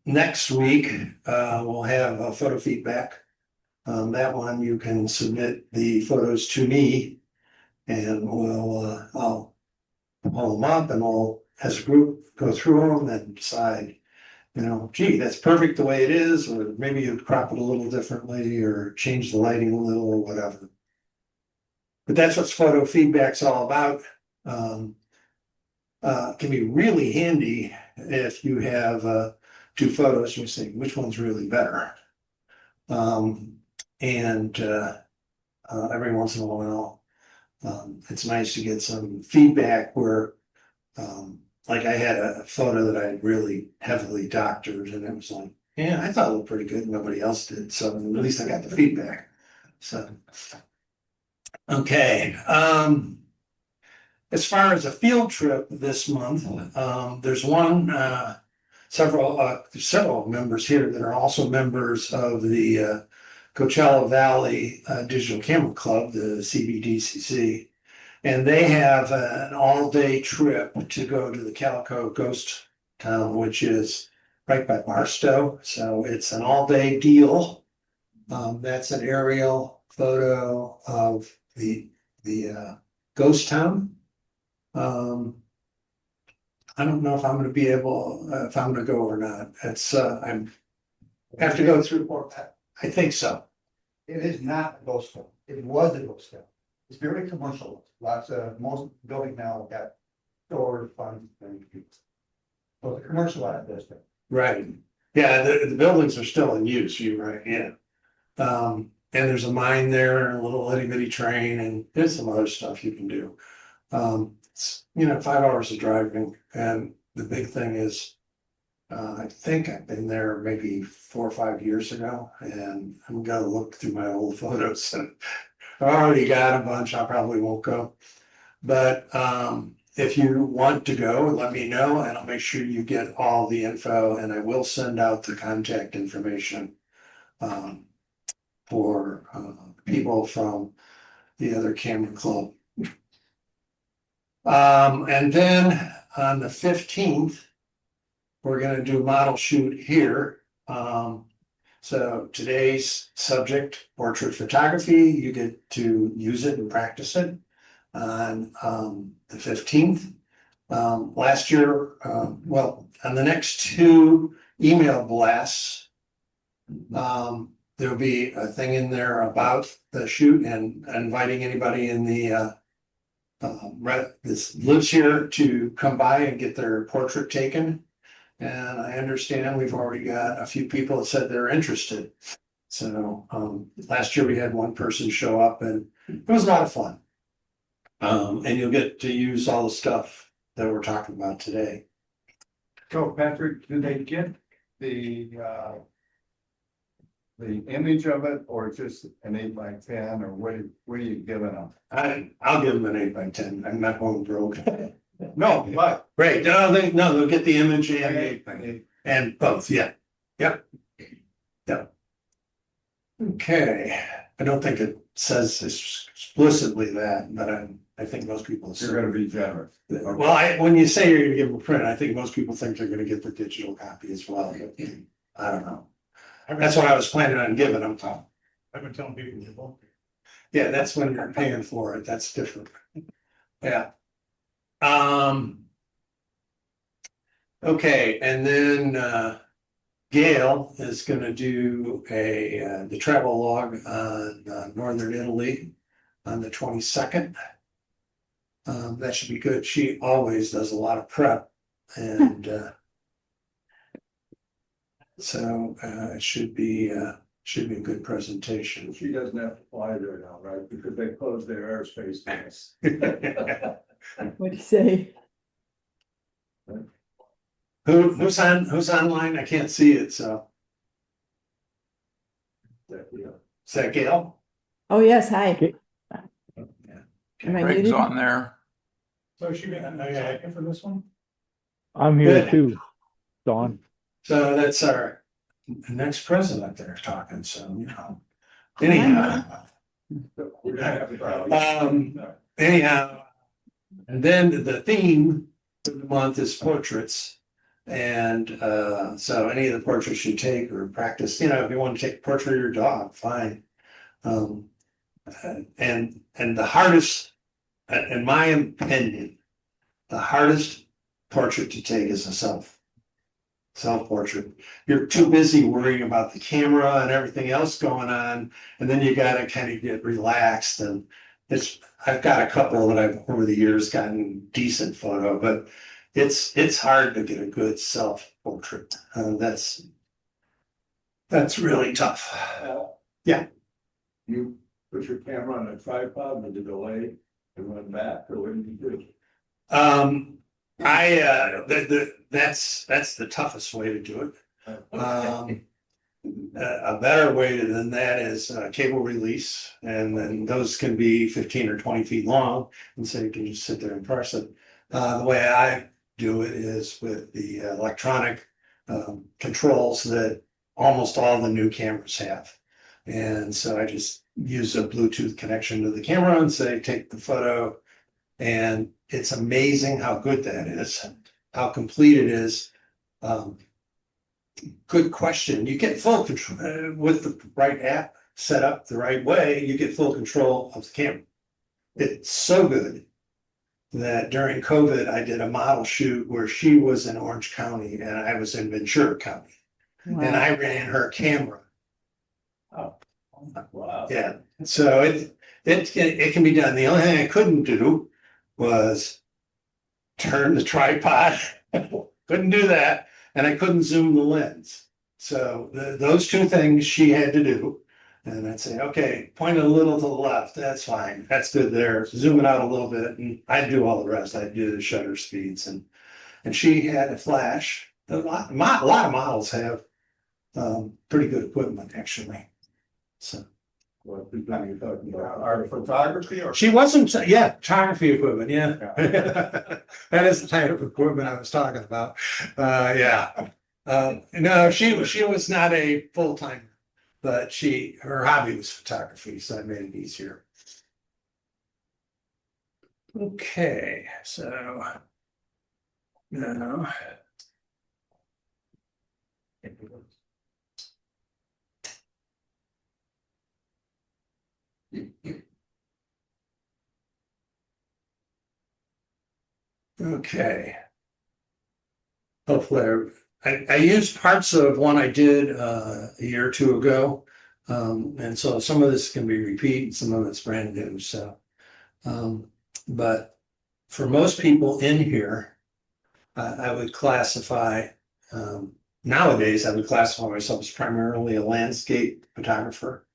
Next week, we'll have a photo feedback. That one you can submit the photos to me and I'll pull them up and we'll, as a group, go through them and decide, gee, that's perfect the way it is, or maybe you'd crop it a little differently or change the lighting a little or whatever. But that's what photo feedback's all about. Can be really handy if you have two photos and you say which one's really better. Every once in a while, it's nice to get some feedback where, like I had a photo that I really heavily doctored and it was like, yeah, I thought it looked pretty good. Nobody else did. So at least I got the feedback. So, okay. As far as a field trip this month, there's several members here that are also members of the Coachella Valley Digital Camera Club, the CBDCC. And they have an all-day trip to go to the Calico Ghost Town, which is right by Barstow. So it's an all-day deal. That's an aerial photo of the ghost town. I don't know if I'm going to be able, if I'm going to go or not. It's I have to go through. I think so. It is not a ghost town. It was a ghost town. It's very commercial. Most buildings now got stores, funds, and so it's a commercialized district. Right. Yeah, the buildings are still in use. You're right. Yeah. And there's a mine there, and a little itty bitty train, and there's some other stuff you can do. It's 5 hours of driving, and the big thing is, I think I've been there maybe 4 or 5 years ago, and I'm gonna look through my old photos. And I already got a bunch. I probably won't go, but if you want to go, let me know, and I'll make sure you get all the info, and I will send out the contact information for people from the other camera club. And then on the 15th, we're going to do a model shoot here. So today's subject, portrait photography, you get to use it and practice it on the 15th. Last year, on the next two email blasts, there'll be a thing in there about the shoot and inviting anybody in the this lives here to come by and get their portrait taken. And I understand we've already got a few people that said they're interested. So last year we had one person show up and it was a lot of fun. And you'll get to use all the stuff that we're talking about today. So Patrick, did they get the image of it or just an 8x10 or what are you giving them? I'll give them an 8x10. I'm not going broke. No, but. Right, they'll get the image and both, yeah. Yep. Okay, I don't think it says explicitly that, but I think most people assume. You're gonna be generous. Well, when you say you're gonna give them a print, I think most people think they're gonna get the digital copy as well. I don't know. That's what I was planning on giving them. I've been telling people you won't. Yeah, that's when you're paying for it. That's different. Yeah. Okay, and then Gail is gonna do the travel log on Northern Italy on the 22nd. That should be good. She always does a lot of prep and so it should be a good presentation. She doesn't have to fly there now, right? Because they closed their airspace. What'd you say? Who's online? I can't see it, so. Is that Gail? Oh, yes, hi. Yeah. Am I Greg's muted? on there. So is she been for this one? I'm here Good. too, Dawn. So that's our next president there talking, so, anyhow. Anyhow, and then the theme for the month is portraits. And so any of the portraits you take or practice, you know, if you want to take a portrait of your dog, fine. And the hardest, in my opinion, the hardest portrait to take is a self-portrait. You're too busy worrying about the camera and everything else going on, and then you gotta kind of get relaxed. And I've got a couple that I've over the years gotten decent photo, but it's hard to get a good self-portrait. That's really tough. You put your camera on a tripod with the delay and went back, or what did you do? That's the toughest way to do it. A better way than that is cable release, and then those can be 15 or 20 feet long, and so you can just sit there and press it. The way I do it is with the electronic controls that almost all the new cameras have. And so I just use a Bluetooth connection to the camera and say, take the photo. And it's amazing how good that is, how complete it is. Good question. You get full control with the right app set up the right way, you get full control of the camera. It's so good that during COVID, I did a model shoot where she was in Orange County and I was in Ventura County. And Wow. I ran her camera. Wow. Yeah, so it can be done. The only thing I couldn't do was turn the tripod. Couldn't do that, and I couldn't zoom the lens. So those two things she had to do. And I'd say, okay, point it a little to the left. That's fine. That's good there. Zoom it out a little bit, and I'd do all the rest. I'd do the shutter speeds, and she had a flash. A lot of models have pretty good equipment, actually. So What are you talking about? Art photography or? she wasn't, yeah, photography equipment, yeah. That is the type of equipment I was talking about. Yeah. No, she was not a full-time, but her hobby was photography, so that made it easier. Okay, so now. Okay. Hopefully, I used parts of one I did a year or two ago. And so some of this can be repeat, some of it's brand new. So, but for most people in here, I would classify, nowadays, I would classify myself as primarily a landscape photographer.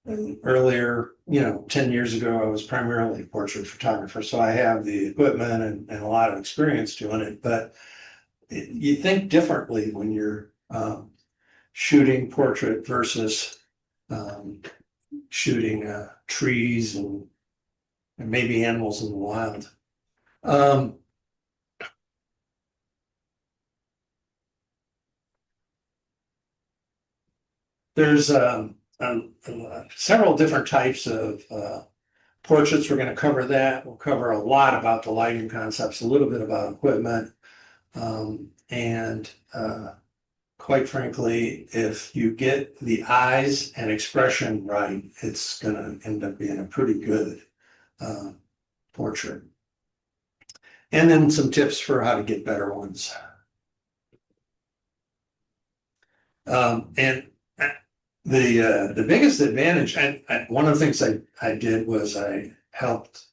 Earlier, 10 years ago, I was primarily a portrait photographer, so I have the equipment and a lot of experience doing it, but you think differently when you're shooting portrait versus shooting trees and maybe animals in the wild. There's several different types of portraits. We're going to cover that. We'll cover a lot about the lighting concepts, a little bit about equipment. And quite frankly, if you get the eyes and expression right, it's going to end up being a pretty good portrait. And then some tips for how to get better ones. And the biggest advantage, and one of the things I did was I helped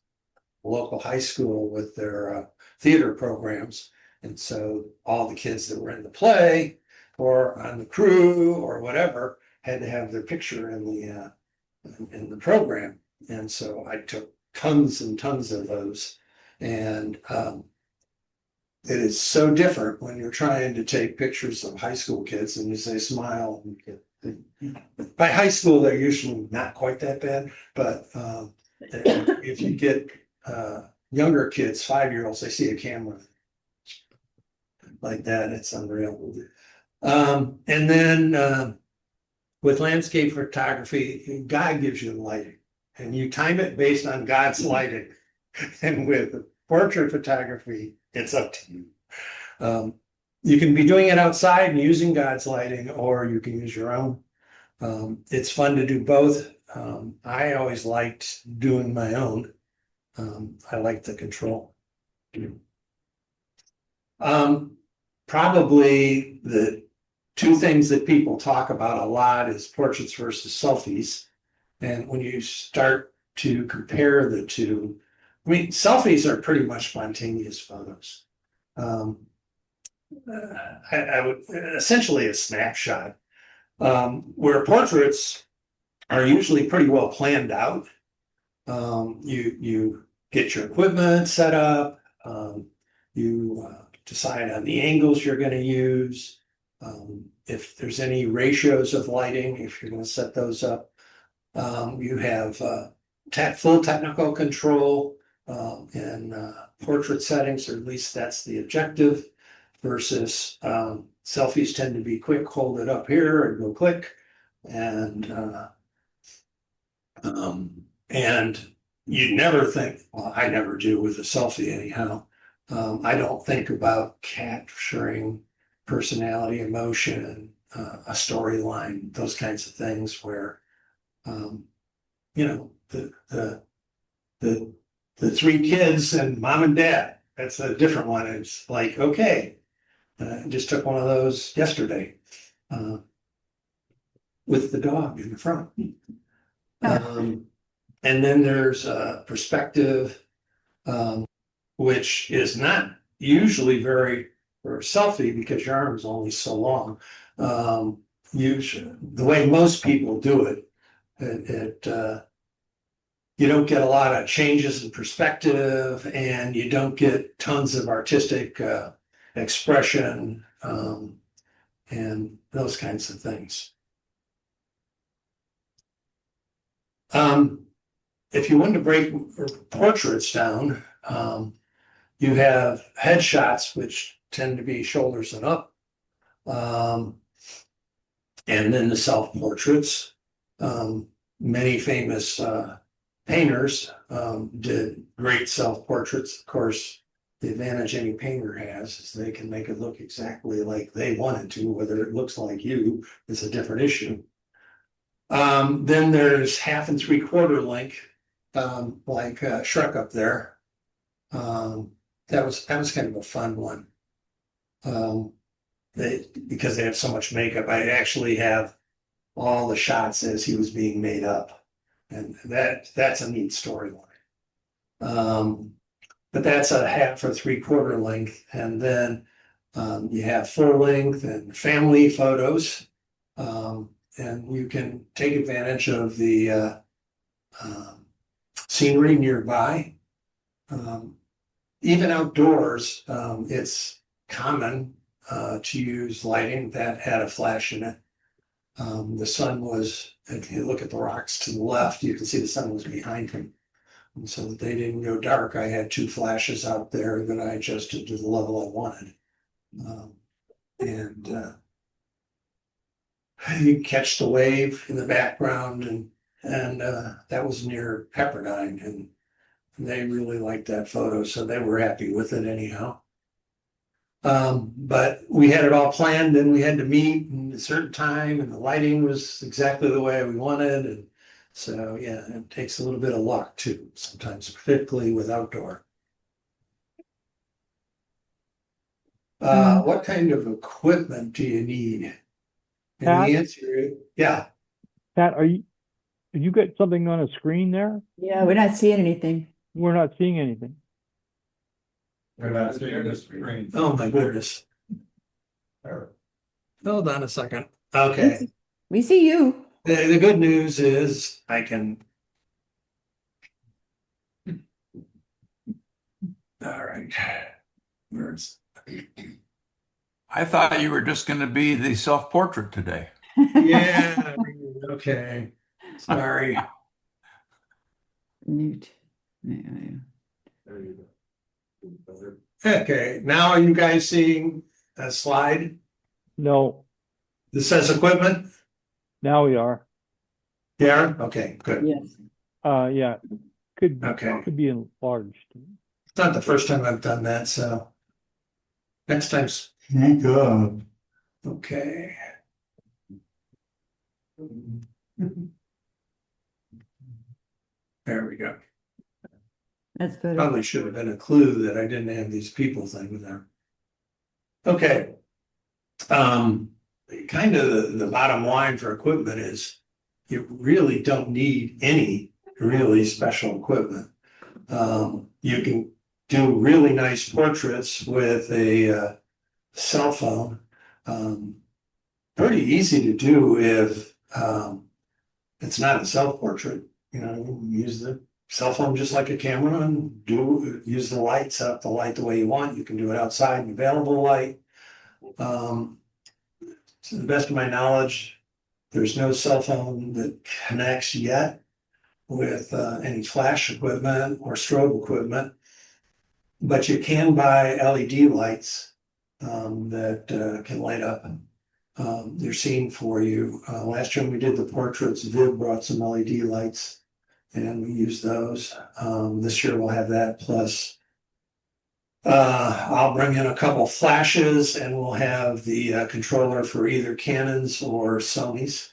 a local high school with their theater programs. And so all the kids that were in the play or on the crew or whatever had to have their picture in the program. And so I took tons and tons of those. And it is so different when you're trying to take pictures of high school kids and you say smile. By high school, they're usually not quite that bad, but if you get younger kids, 5-year-olds, they see a camera like that, it's unreal. And then with landscape photography, God gives you the lighting, and you time it based on God's lighting. And with portrait photography, it's up to you. You can be doing it outside and using God's lighting, or you can use your own. It's fun to do both. I always liked doing my own. I like the control. Probably the two things that people talk about a lot is portraits versus selfies. And when you start to compare the two, I mean, selfies are pretty much spontaneous photos. I would essentially a snapshot, where portraits are usually pretty well planned out. You get your equipment set up, you decide on the angles you're going to use, if there's any ratios of lighting, if you're going to set those up. You have full technical control in portrait settings, or at least that's the objective, versus selfies tend to be quick, hold it up here and go click. And you'd never think, well, I never do with a selfie anyhow. I don't think about capturing personality, emotion, a storyline, those kinds of things where, you know, the three kids and mom and dad, that's a different one. It's like, okay, I just took one of those yesterday, with the dog in the front. And then there's a perspective, which is not usually very for a selfie because your arm is only so long. Usually, the way most people do it, you don't get a lot of changes in perspective, and you don't get tons of artistic expression, and those kinds of things. If you want to break portraits down, you have headshots, which tend to be shoulders and up, and then the self-portraits. Many famous painters did great self-portraits. Of course, the advantage any painter has is they can make it look exactly like they wanted to. Whether it looks like you is a different issue. Then there's 1/2 and 3/4 length, like Shrek up there. That was kind of a fun one. Because they have so much makeup, I actually have all the shots as he was being made up, and that's a neat storyline. But that's a 1/2 or 3/4 length, and then you have full length and family photos, and you can take advantage of the scenery nearby. Even outdoors, it's common to use lighting that had a flash in it. The sun was, if you look at the rocks to the left, you can see the sun was behind him. And so that they didn't go dark, I had 2 flashes out there that I adjusted to the level I wanted. You catch the wave in the background, and that was near Pepperdine, and they really liked that photo, so they were happy with it anyhow. But we had it all planned, and we had to meet in a certain time, and the lighting was exactly the way we wanted, and so yeah, it takes a little bit of luck too, sometimes, particularly with outdoor. What kind of equipment do you need? And Pat? the answer is, yeah. Pat, did you get something on a screen there? Yeah, we're not seeing anything. We're not seeing anything. We're not seeing the screen. Oh my goodness. Hold on a second. Okay. We see you. The good news is I can. All right. Where's? I thought you were just going to be the self-portrait today. Yeah. Okay. Sorry. Mute. There you go. Okay. Now are you guys seeing a slide No, that says equipment? now we are. Yeah. Okay. Good. Yes. Yeah, could Okay. be enlarged. It's not the first time I've done that, so. Next time, speak up. Okay. There we go. That's better. Probably should have been a clue that I didn't have these people thing there. Okay. Kind of the bottom line for equipment is you really don't need any really special equipment. You can do really nice portraits with a cell phone. Pretty easy to do if it's not a self-portrait. You know, you use the cell phone just like a camera and use the light, set up the light the way you want. You can do it outside in available light. To the best of my knowledge, there's no cell phone that connects yet with any flash equipment or strobe equipment, but you can buy LED lights that can light up your scene for you. Last year when we did the portraits, Viv brought some LED lights and we used those. This year we'll have that, plus I'll bring in a couple flashes and we'll have the controller for either Canons or Sonys.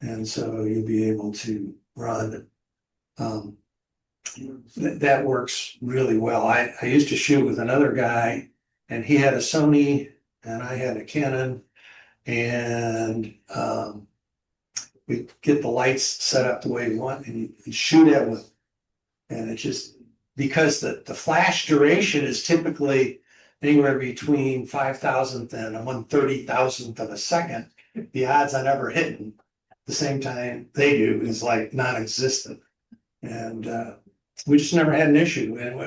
And so you'll be able to run. That works really well. I used to shoot with another guy and he had a Sony and I had a Canon, and we get the lights set up the way we want and you shoot it with, and it just, because the flash duration is typically anywhere between 5,000th and a 1/30,000th of a second, the odds on ever hitting the same time they do is like non-existent. And we just never had an issue. And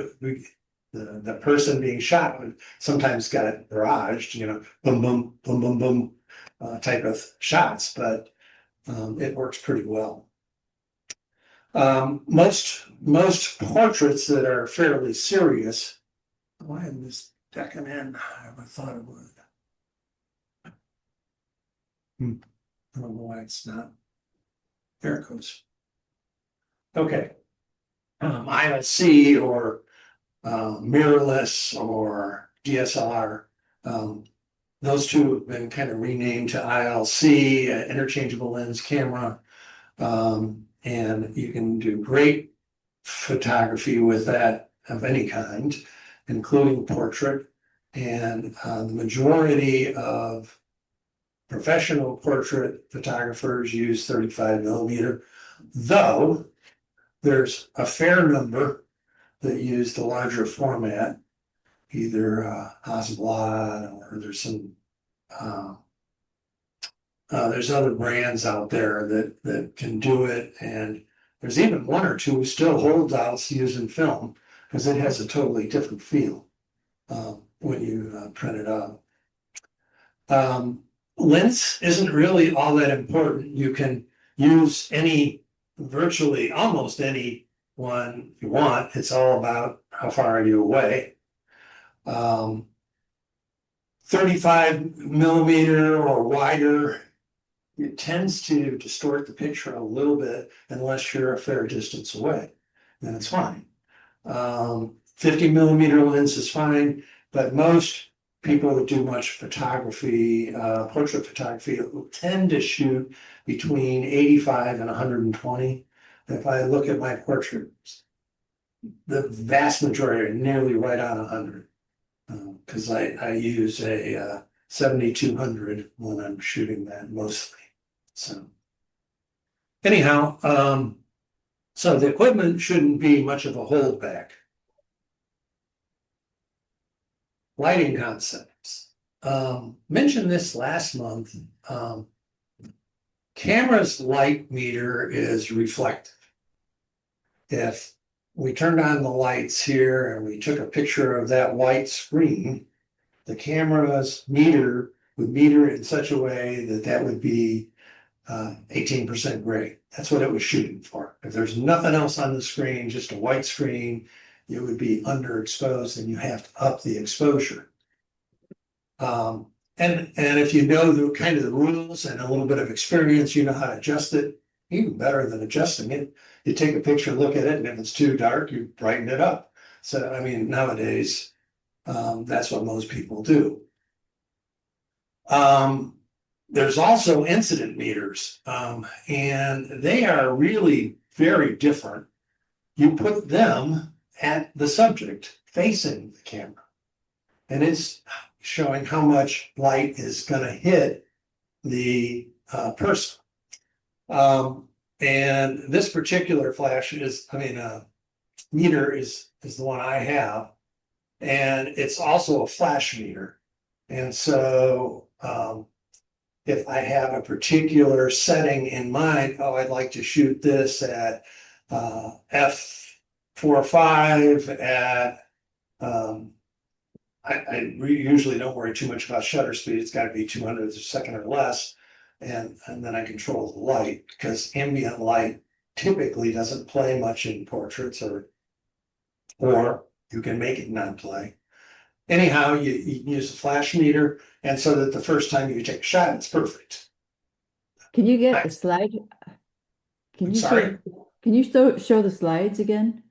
the person being shot sometimes got barraged, you know, boom, boom, boom, boom, boom type of shots, but it works pretty well. Most portraits that are fairly serious, why isn't this decking in? I thought it would. I don't know why it's not. There it goes. Okay. ILC or mirrorless or DSLR. Those two have been kind of renamed to ILC, interchangeable lens camera. And you can do great photography with that of any kind, including portrait. And the majority of professional portrait photographers use 35mm, though there's a fair number that use the larger format, either Hasselblad or there's some there's other brands out there that can do it, and there's even one or two still holdouts using film because it has a totally different feel when you print it out. Lens isn't really all that important. You can use virtually almost any one you want. It's all about how far are you away. 35mm or wider, it tends to distort the picture a little bit unless you're a fair distance away, then it's fine. 50mm lens is fine, but most people that do much photography, portrait photography, tend to shoot between 85 and 120. If I look at my portraits, the vast majority are nearly right on 100. Because I use a 7200 when I'm shooting that mostly. So anyhow, so the equipment shouldn't be much of a holdback. Lighting concepts. Mentioned this last month. Camera's light meter is reflective. If we turned on the lights here and we took a picture of that white screen, the camera's meter would meter it in such a way that would be 18% gray. That's what it was shooting for. If there's nothing else on the screen, just a white screen, it would be underexposed and you have to up the exposure. And if you know the kind of the rules and a little bit of experience, you know how to adjust it. Even better than adjusting it, you take a picture, look at it, and if it's too dark, you brighten it up. So, I mean, nowadays, that's what most people do. There's also incident meters, and they are really very different. You put them at the subject facing the camera. And it's showing how much light is gonna hit the person. And this particular flash is, meter is the one I have. And it's also a flash meter. And so if I have a particular setting in mind, oh, I'd like to shoot this at f4.5 at I usually don't worry too much about shutter speed. It's got to be 200 a second or less. And then I control the light, because ambient light typically doesn't play much in portraits, or you can make it not play. Anyhow, you can use a flash meter, and so that the first time you take a shot, it's perfect. Can you get a slide? Can I'm you sorry? Can you show the slides again?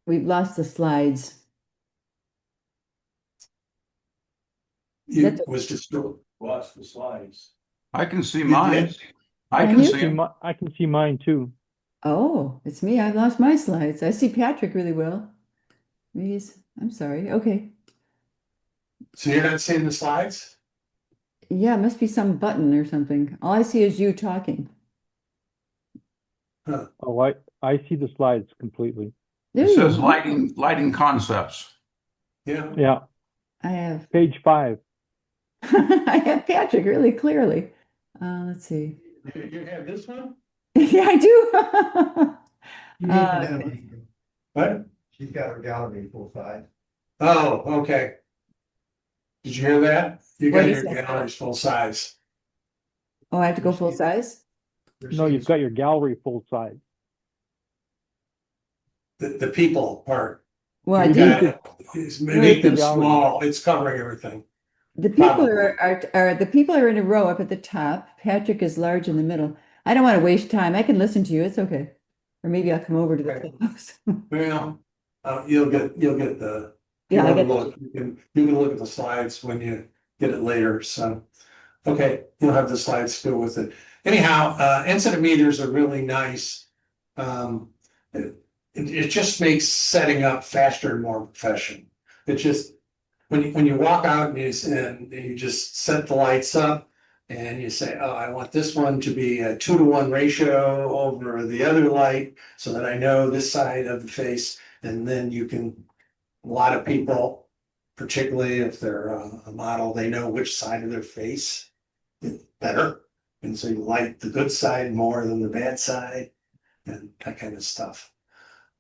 We've lost the slides. It was just Lost the slides. I can see You mine. did? I Can can you? see them. I can see mine too. Oh, it's me. I've lost my slides. I see Patrick really well. I'm sorry. Okay. So you're not seeing the slides? Yeah, it must be some button or something. All I see is you talking. Oh, I see the slides completely. There It you says go. lighting concepts. Yeah. Yeah, I have page 5. I have Patrick really clearly. Let's see. You have this one? Yeah, I do. You need Uh, to know, What? she's got her gallery full size. Oh, okay. Did you hear that? You got What'd your he say? galleries full size. Oh, I have to go full size? No, you've got your gallery full size. The people part. Well, I You did. got it. Make them small. It's covering everything. The people Probably. are the people are in a row up at the top. Patrick is large in the middle. I don't want to waste time. I can listen to you. It's okay. Or maybe I'll come over to the Okay. clubhouse. Well, you'll get the. Yeah, I you get wanna look, you can look at the slides when you get it later, so. Okay, you'll have the slides to go with it. Anyhow, incident meters are really nice. It just makes setting up faster and more professional. It just, when you walk out and you just set the lights up and you say, oh, I want this one to be a 2-to-1 ratio over the other light so that I know this side of the face. And then you can, a lot of people, particularly if they're a model, they know which side of their face is better. And so you light the good side more than the bad side and that kind of stuff.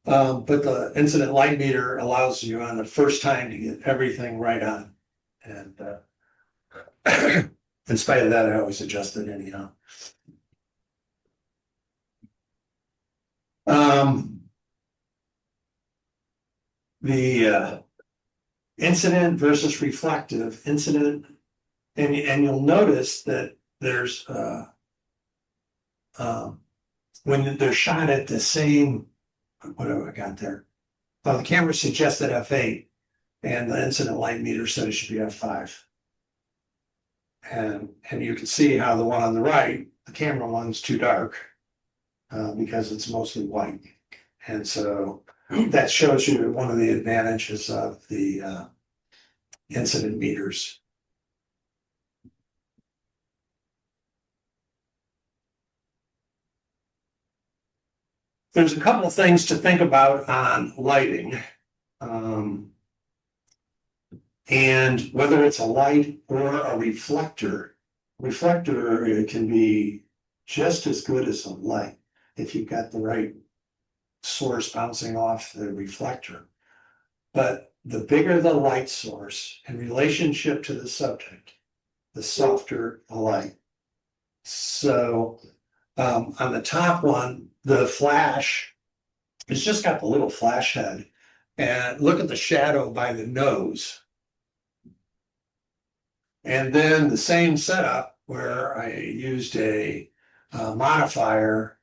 But the incident light meter allows you on the first time to get everything right on. And in spite of that, I always adjust it anyhow. The incident versus reflective incident, and you'll notice that there's when they're shot at the same, what have I got there? The camera suggested f8 and the incident light meter said it should be f5. And you can see how the one on the right, the camera one's too dark because it's mostly white. And so that shows you one of the advantages of the incident meters. There's a couple of things to think about on lighting. And whether it's a light or a reflector it can be just as good as a light if you've got the right source bouncing off the reflector. But the bigger the light source in relationship to the subject, the softer the light. So on the top one, the flash, it's just got the little flash head. And look at the shadow by the nose. And then the same setup where I used a modifier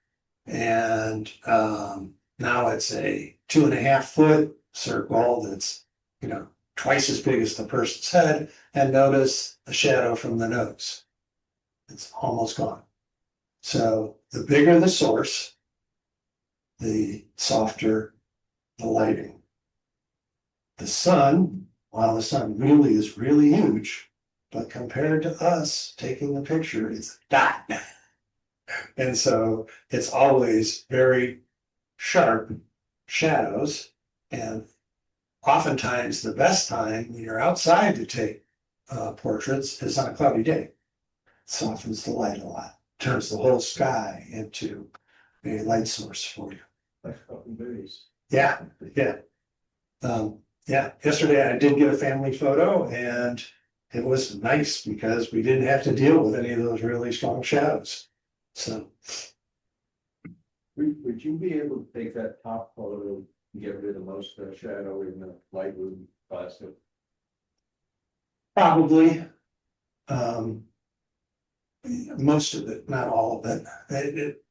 and now it's a 2.5 foot circle that's, twice as big as the person's head, and notice the shadow from the nose. It's almost gone. So the bigger the source, the softer the lighting. The sun, while the sun really is really huge, but compared to us taking the picture, it's a dot. And so it's always very sharp shadows, and oftentimes the best time when you're outside to take portraits is on a cloudy day. It softens the light a lot, turns the whole sky into a light source for you. Like a couple days. Yeah, yeah. Yeah, yesterday I did get a family photo, and it was nice because we didn't have to deal with any of those really strong shadows. So, Would you be able to take that top photo and get rid of most of the shadow in the Lightroom plastic? probably. Most of it, not all of it.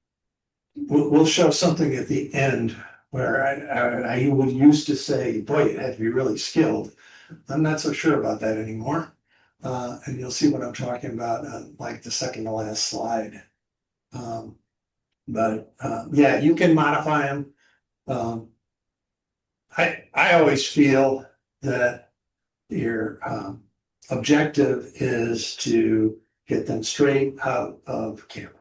We'll show something at the end where I would used to say, boy, you had to be really skilled. I'm not so sure about that anymore. And you'll see what I'm talking about on like the second to last slide. Yeah, you can modify them. I always feel that your objective is to get them straight out of camera,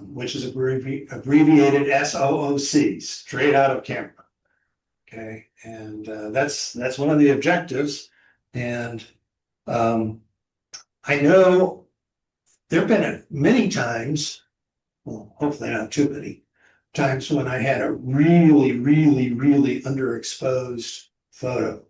which is abbreviated SOOC, straight out of camera. Okay, and that's one of the objectives. And I know there have been many times, well, hopefully not too many times, when I had a really underexposed photo.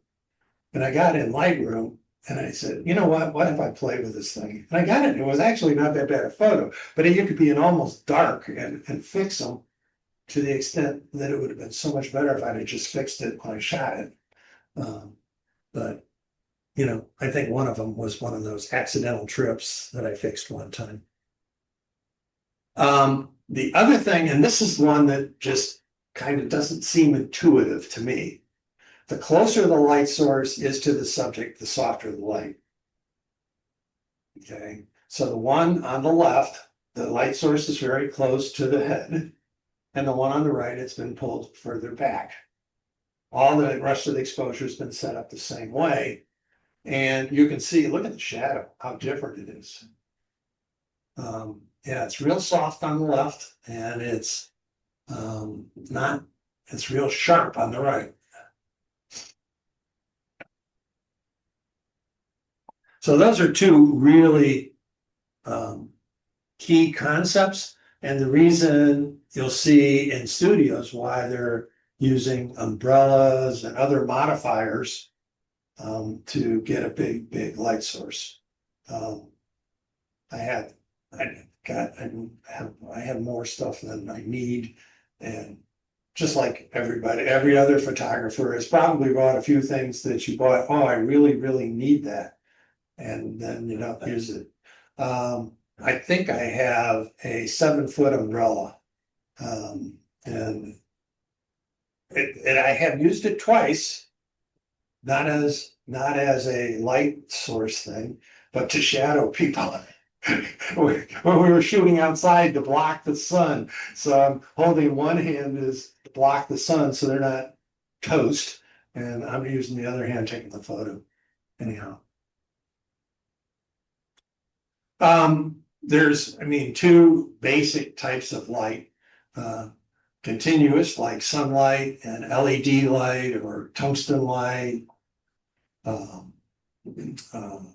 And I got in Lightroom and I said, you know what if I play with this thing? And I got it. It was actually not that bad a photo, but you could be in almost dark and fix them to the extent that it would have been so much better if I'd have just fixed it when I shot it. But, you know, I think one of them was one of those accidental trips that I fixed one time. The other thing, and this is one that just kind of doesn't seem intuitive to me. The closer the light source is to the subject, the softer the light. Okay, so the one on the left, the light source is very close to the head, and the one on the right, it's been pulled further back. All the rest of the exposure has been set up the same way. And you can see, look at the shadow, how different it is. Yeah, it's real soft on the left, and it's it's real sharp on the right. So those are two really key concepts, and the reason you'll see in studios why they're using umbrellas and other modifiers to get a big light source. I have more stuff than I need, and just like every other photographer has probably bought a few things that you bought. Oh, I really need that. And then you don't use it. I think I have a 7-foot umbrella. And I have used it twice, not as a light source thing, but to shadow people. When we were shooting outside to block the sun. So I'm holding one hand is to block the sun so they're not toast. And I'm using the other hand taking the photo. Anyhow. There's, two basic types of light, continuous like sunlight and LED light or tungsten light,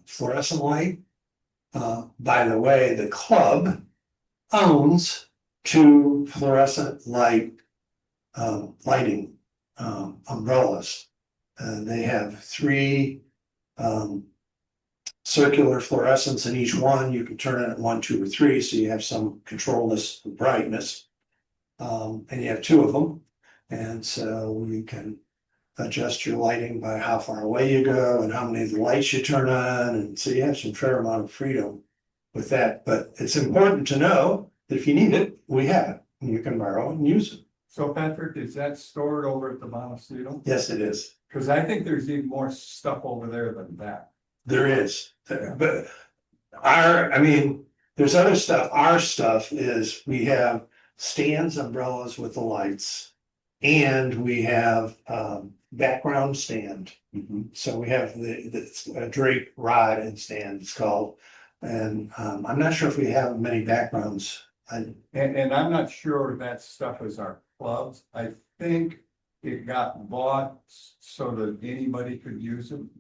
fluorescent light. By the way, the club owns 2 fluorescent light lighting umbrellas. They have 3 circular fluorescents in each one. You can turn it at 1, 2, or 3, so you have some control this brightness. And you have 2 of them, and so you can adjust your lighting by how far away you go and how many of the lights you turn on, and so you have some fair amount of freedom with that. But it's important to know that if you need it, we have it, and you can borrow and use it. So Patrick, is that stored over at the Montecito? Yes, it is. Cause I think there's even more stuff over there than that. There is, but I mean, there's other stuff. Our stuff is we have stands, umbrellas with the lights. And we have background stand. So we have the drape rod and stand, it's called. And I'm not sure if we have many backgrounds. And I'm not sure that stuff is our clubs. I think it got bought so that anybody could use them.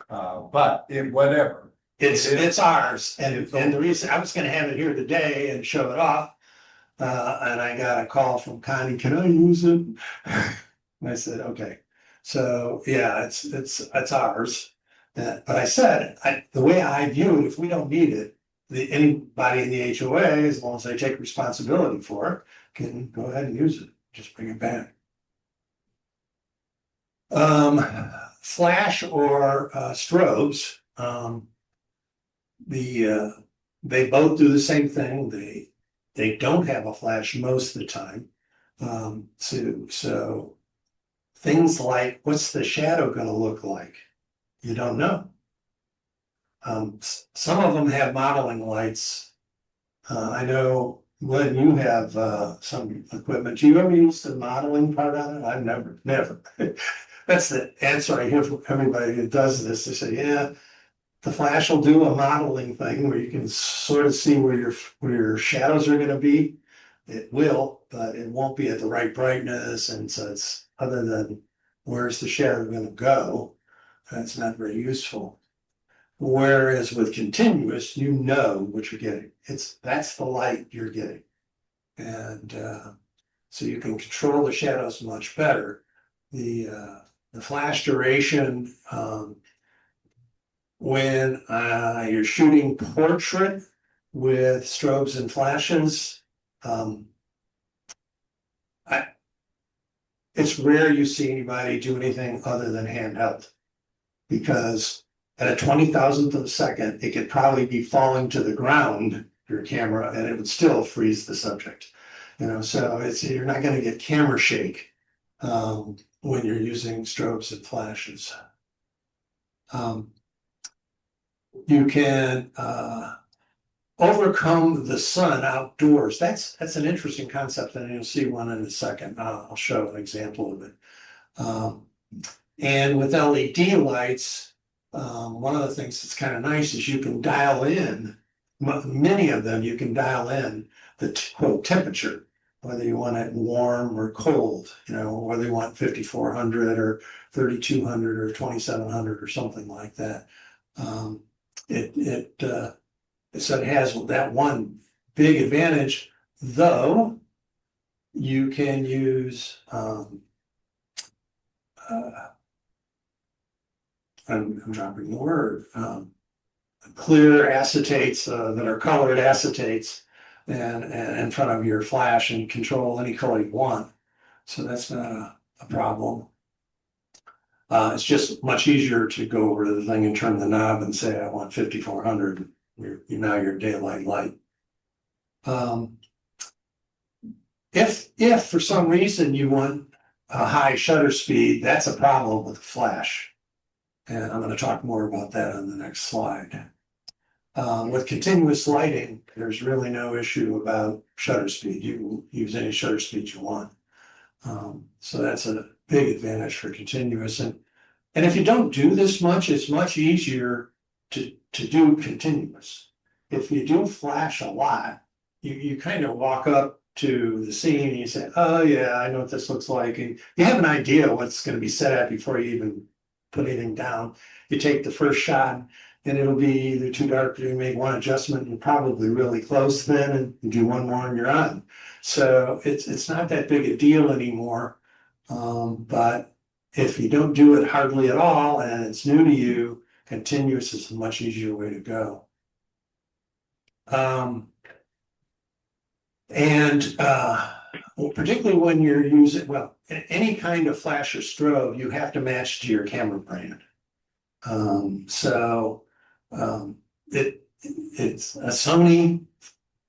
But whatever. It's ours, and It's the reason, I was gonna have it here today and show it off. And I got a call from Connie, can I use it? And I said, okay. So, yeah, it's ours. But I said, the way I view it, if we don't need it, anybody in the HOA, as long as they take responsibility for it, can go ahead and use it, just bring it back. Flash or strobes, they both do the same thing. They don't have a flash most of the time. So things like, what's the shadow gonna look like? You don't know. Some of them have modeling lights. I know, Glenn, you have some equipment. Do you ever use the modeling part on it? I've never. That's the answer I hear from everybody who does this. They say, yeah, the flash will do a modeling thing where you can sort of see where your shadows are gonna be. It will, but it won't be at the right brightness, and so it's, other than where's the shadow gonna go, that's not very useful. Whereas with continuous, you know what you're getting. That's the light you're getting. And so you can control the shadows much better. The flash duration, when you're shooting portrait with strobes and flashes, it's rare you see anybody do anything other than handheld. Because at a 20,000th of a second, it could probably be falling to the ground, your camera, and it would still freeze the subject. So you're not gonna get camera shake when you're using strobes and flashes. You can overcome the sun outdoors. That's an interesting concept, and you'll see one in a second. I'll show an example of it. And with LED lights, one of the things that's kind of nice is you can dial in, many of them, you can dial in the quote temperature, whether you want it warm or cold, whether you want 5,400 or 3,200 or 2,700 or something like that. So it has that one big advantage, though you can use I'm dropping the word, clear acetates that are colored acetates and in front of your flash and control any color you want. So that's not a problem. It's just much easier to go over to the thing and turn the knob and say, I want 5,400. Now you're daylight light. If for some reason you want a high shutter speed, that's a problem with flash. And I'm going to talk more about that on the next slide. With continuous lighting, there's really no issue about shutter speed. You can use any shutter speed you want. So that's a big advantage for continuous. And if you don't do this much, it's much easier to do continuous. If you do flash a lot, you kind of walk up to the scene and you say, oh yeah, I know what this looks like. And you have an idea what's going to be set at before you even put anything down. You take the first shot and it'll be either too dark or you make one adjustment and probably really close then, and you do one more and you're on. So it's not that big a deal anymore. But if you don't do it hardly at all and it's new to you, continuous is a much easier way to go. Particularly when you're using, any kind of flash or strobe, you have to match to your camera brand. It's a Sony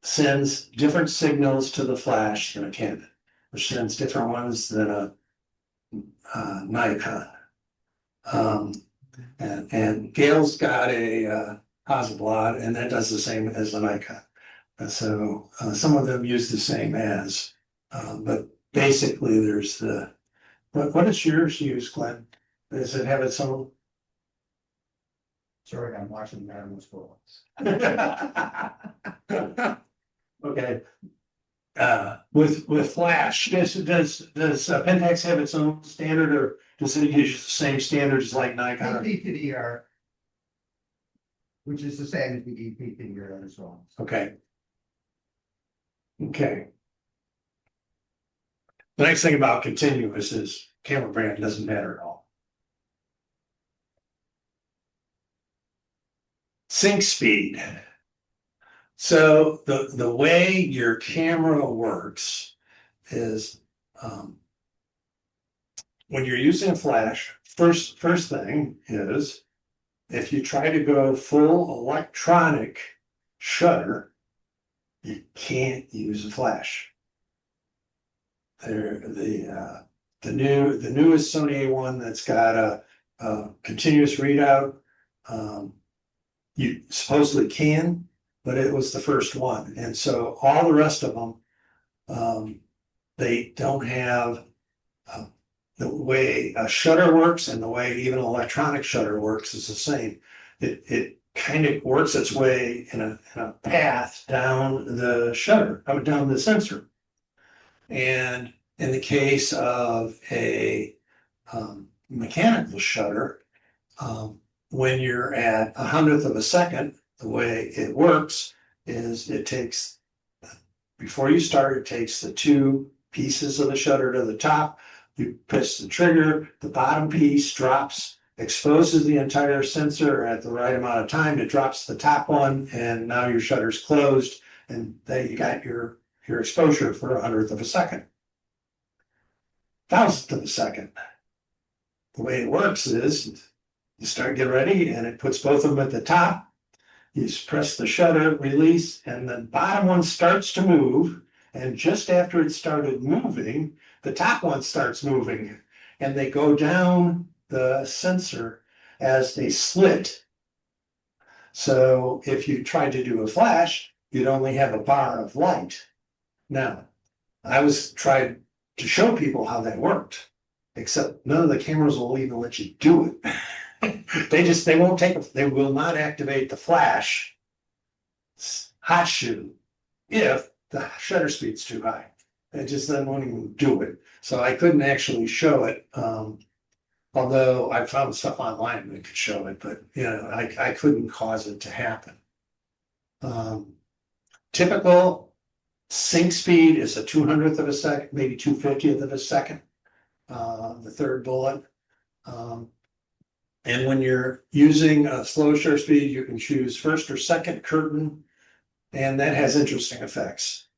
sends different signals to the flash than a Canon. which sends different ones than a Nikon. And Gail's got a Hasselblad, and that does the same as the Nikon. And so some of them use the same as, but basically there's the, what does yours use, Glenn? Does it have its own? Sorry, I'm watching the animals go. Okay. With Flash, does Pentax have its own standard, or does it use the same standards like Nikon? EP to the ER. Which is the same as the EP to the ER and so on. Okay. Okay. The nice thing about continuous is camera brand doesn't matter at all. Sync speed. So the way your camera works is when you're using a flash, first thing is if you try to go full electronic shutter, you can't use a flash. The newest Sony A1 that's got a continuous readout, you supposedly can, but it was the first one. And so all the rest of them, they don't have the way a shutter works, and the way even an electronic shutter works is the same. It kind of works its way in a path down the shutter, down the sensor. And in the case of a mechanical shutter, when you're at 100th of a second, the way it works is it takes, before you start, it takes the two pieces of the shutter to the top, you press the trigger, the bottom piece drops, exposes the entire sensor at the right amount of time, it drops the top one, and now your shutter's closed, and there you got your exposure for 100th of a second. 1000th of a second. The way it works is you start, get ready, and it puts both of them at the top. You press the shutter, release, and the bottom one starts to move. And just after it started moving, the top one starts moving, and they go down the sensor as they slit. So if you tried to do a flash, you'd only have a bar of light. Now, I was trying to show people how that worked, except none of the cameras will even let you do it. They will not activate the flash hot shoe if the shutter speed's too high. It just then won't even do it. So I couldn't actually show it. Although I found stuff online that could show it, but you know, I couldn't cause it to happen. Typical sync speed is a 200th of a second, maybe 250th of a second. The third bullet. And when you're using a slow shutter speed, you can choose first or second curtain, and that has interesting effects.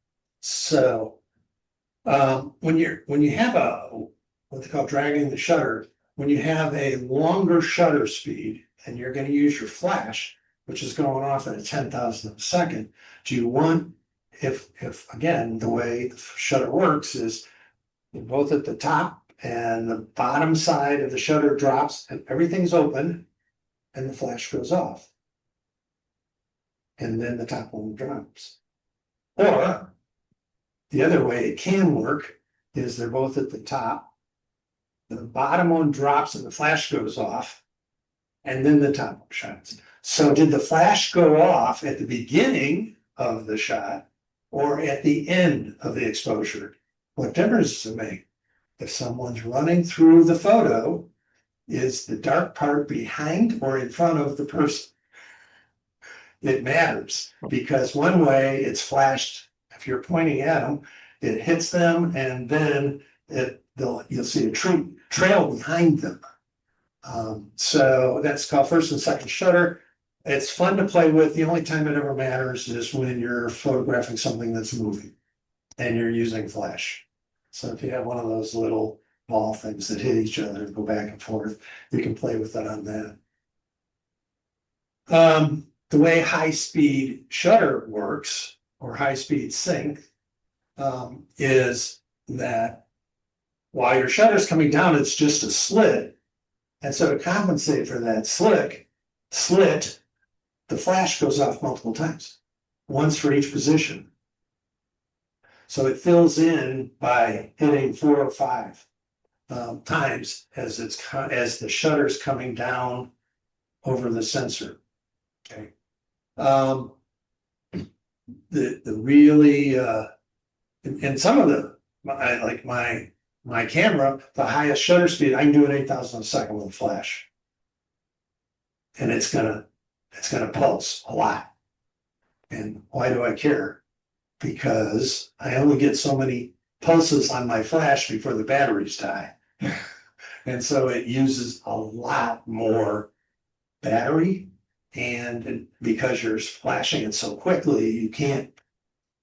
So when you have what they call dragging the shutter, when you have a longer shutter speed and you're going to use your flash, which is going off at a 10,000th of a second, do you want, if again, the way the shutter works is both at the top and the bottom side of the shutter drops and everything's open and the flash goes off. And then the top one drops. Or the other way it can work is they're both at the top. The bottom one drops and the flash goes off, and then the top one shines. So did the flash go off at the beginning of the shot or at the end of the exposure? What difference does it make? If someone's running through the photo, is the dark part behind or in front of the person? It matters, because one way it's flashed, if you're pointing at them, it hits them, and then you'll see a trail behind them. So that's called first and second shutter. It's fun to play with. The only time it ever matters is when you're photographing something that's moving and you're using flash. So if you have one of those little ball things that hit each other and go back and forth, you can play with it on that. The way high-speed shutter works, or high-speed sync, is that while your shutter's coming down, it's just a slit. And so to compensate for that slit, the flash goes off multiple times, once for each position. So it fills in by hitting 4 or 5 times as the shutter's coming down over the sensor. Okay. The really and some of my camera, the highest shutter speed, I can do an 8,000 a second with a flash. And it's gonna pulse a lot. And why do I care? Because I only get so many pulses on my flash before the batteries die. And so it uses a lot more battery. And because you're flashing it so quickly, you can't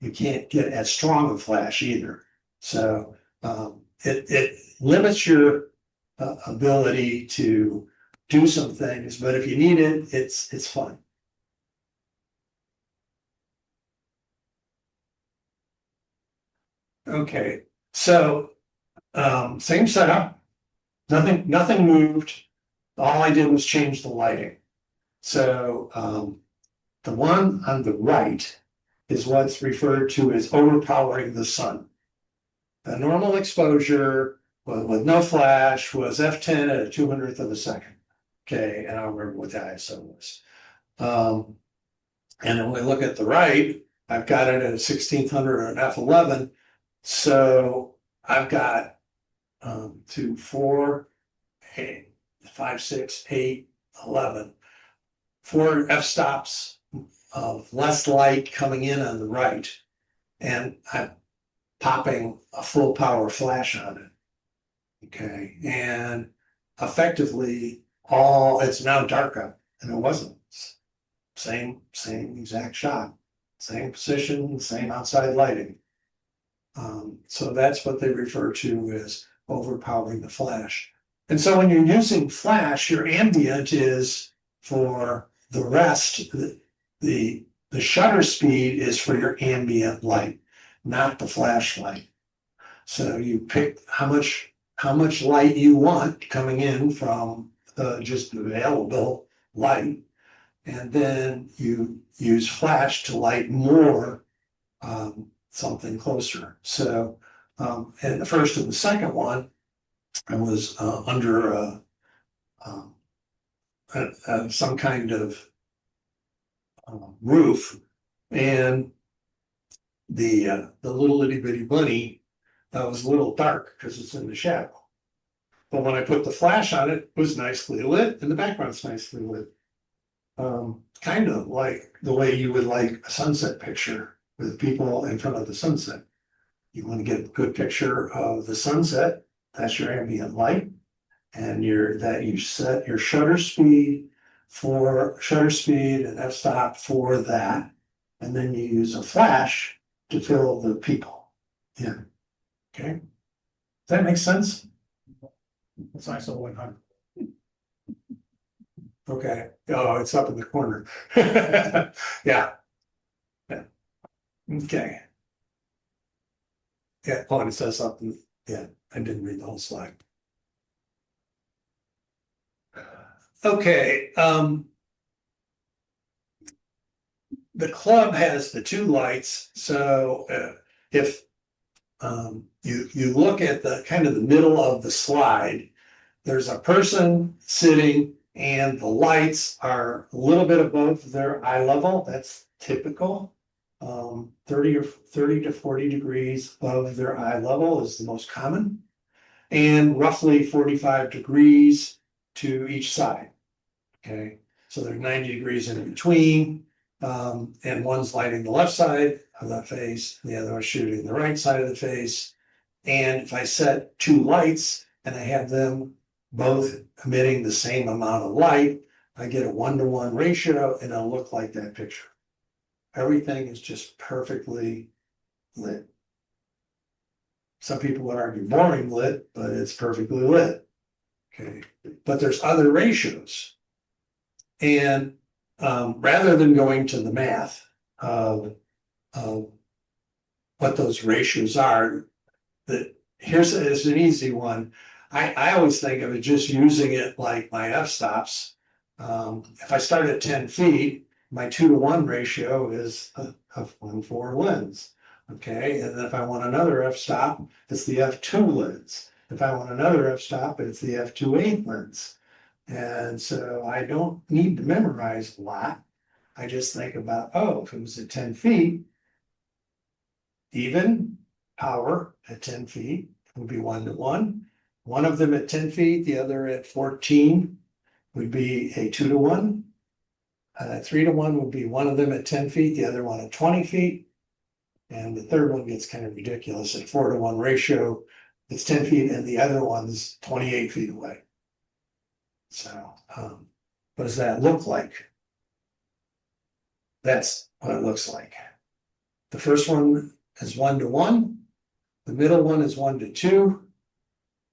get as strong a flash either. So it limits your ability to do some things, but if you need it, it's fun. Okay, so same setup, nothing moved. All I did was change the lighting. So the one on the right is what's referred to as overpowering the sun. The normal exposure with no flash was f10 at a 200th of a second. Okay, and I don't remember what the ISO was. And then when we look at the right, I've got it at a 1600 or an f11. So I've got 2, 4, 8, 5, 6, 8, 11. 4 f-stops of less light coming in on the right, and I'm popping a full power flash on it. Okay, and effectively it's now dark up, and it wasn't. Same exact shot, same position, same outside lighting. So that's what they refer to as overpowering the flash. And so when you're using flash, your ambient is for the rest. The shutter speed is for your ambient light, not the flashlight. So you pick how much light you want coming in from just available light, and then you use flash to light more something closer. So in the first and the second one, I was under some kind of roof, and the little itty bitty bunny was a little dark because it's in the shadow. But when I put the flash on it, it was nicely lit, and the background's nicely lit. Kind of like the way you would like a sunset picture with people in front of the sunset. You want to get a good picture of the sunset, that's your ambient light, and you set your shutter speed and f-stop for that, and then you use a flash to fill the people in. Okay, does that make sense? It's ISO 100. Okay, oh, it's up in the corner. Yeah. Yeah. Okay. Yeah, oh, and it says something. Yeah, I didn't read the whole slide. Okay, the club has the 2 lights, so if you look at the kind of the middle of the slide, there's a person sitting and the lights are a little bit above their eye level. That's typical. 30 to 40 degrees above their eye level is the most common, and roughly 45 degrees to each side. Okay, so they're 90 degrees in between, and one's lighting the left side of the face, and the other one's shooting the right side of the face. And if I set 2 lights and I have them both emitting the same amount of light, I get a 1-to-1 ratio, and it'll look like that picture. Everything is just perfectly lit. Some people would argue boring lit, but it's perfectly lit. Okay, but there's other ratios. And rather than going to the math of what those ratios are, it's an easy one. I always think of it just using it like my f-stops. If I start at 10 feet, my 2-to-1 ratio is a f1.4 lens. Okay, and then if I want another f-stop, it's the f2 lens. If I want another f-stop, it's the f2.8 lens. And so I don't need to memorize a lot. I just think about, oh, if it was at 10 feet, even power at 10 feet would be 1-to-1. One of them at 10 feet, the other at 14 would be a 2-to-1. 3-to-1 would be one of them at 10 feet, the other one at 20 feet. And the third one gets kind of ridiculous at 4-to-1 ratio. It's 10 feet and the other one's 28 feet away. So, what does that look like? That's what it looks like. The first one is 1-to-1. The middle one is 1-to-2.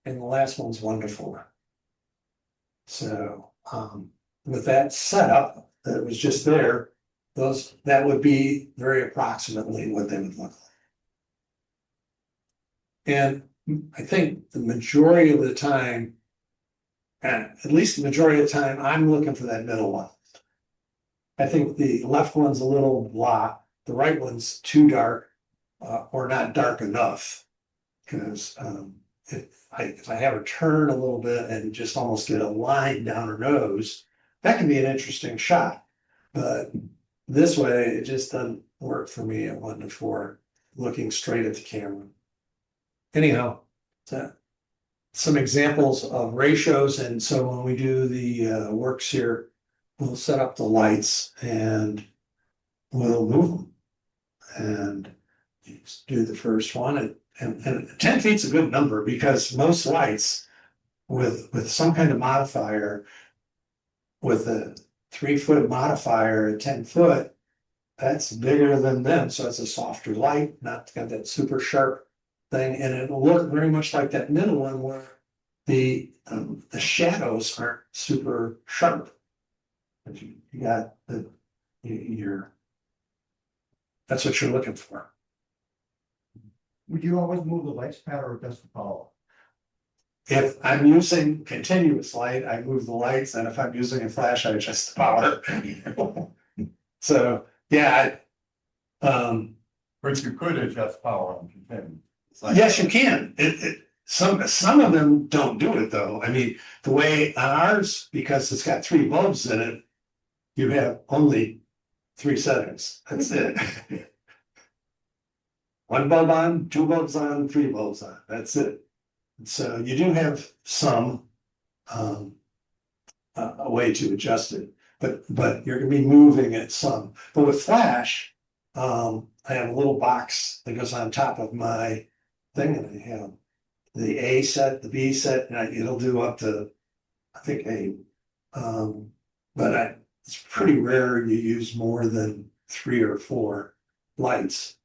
And the last one's 1-to-4. So, with that setup that was just there, that would be very approximately what they would look like. And I think the majority of the time, and at least the majority of the time, I'm looking for that middle one. I think the left one's a little blah, the right one's too dark, or not dark enough. Because if I have her turn a little bit and just almost get a line down her nose, that can be an interesting shot. But this way, it just doesn't work for me at 1-to-4, looking straight at the camera. Anyhow, some examples of ratios. And so when we do the works here, we'll set up the lights and we'll move them. And do the first one. And 10 feet's a good number because most lights with some kind of modifier, with a 3-foot modifier at 10 foot, that's bigger than them. So it's a softer light, not got that super sharp thing. And it'll look very much like that middle one where the shadows aren't super sharp. But you got that's what you're looking for. Would you always move the lights, Pat, or just the power? If I'm using continuous light, I move the lights, and if I'm using a flash, I adjust the power. So, yeah. But you could adjust power on continuous. Yes, you can. Some of them don't do it though. I mean, the way on ours, because it's got 3 bulbs in it, you have only 3 settings. That's it. 1 bulb on, 2 bulbs on, 3 bulbs on. That's it. So you do have some a way to adjust it, but you're gonna be moving it some. But with flash, I have a little box that goes on top of my thing, and I have the A set, the B set, and it'll do up to, I think, A. But it's pretty rare you use more than 3 or 4 lights.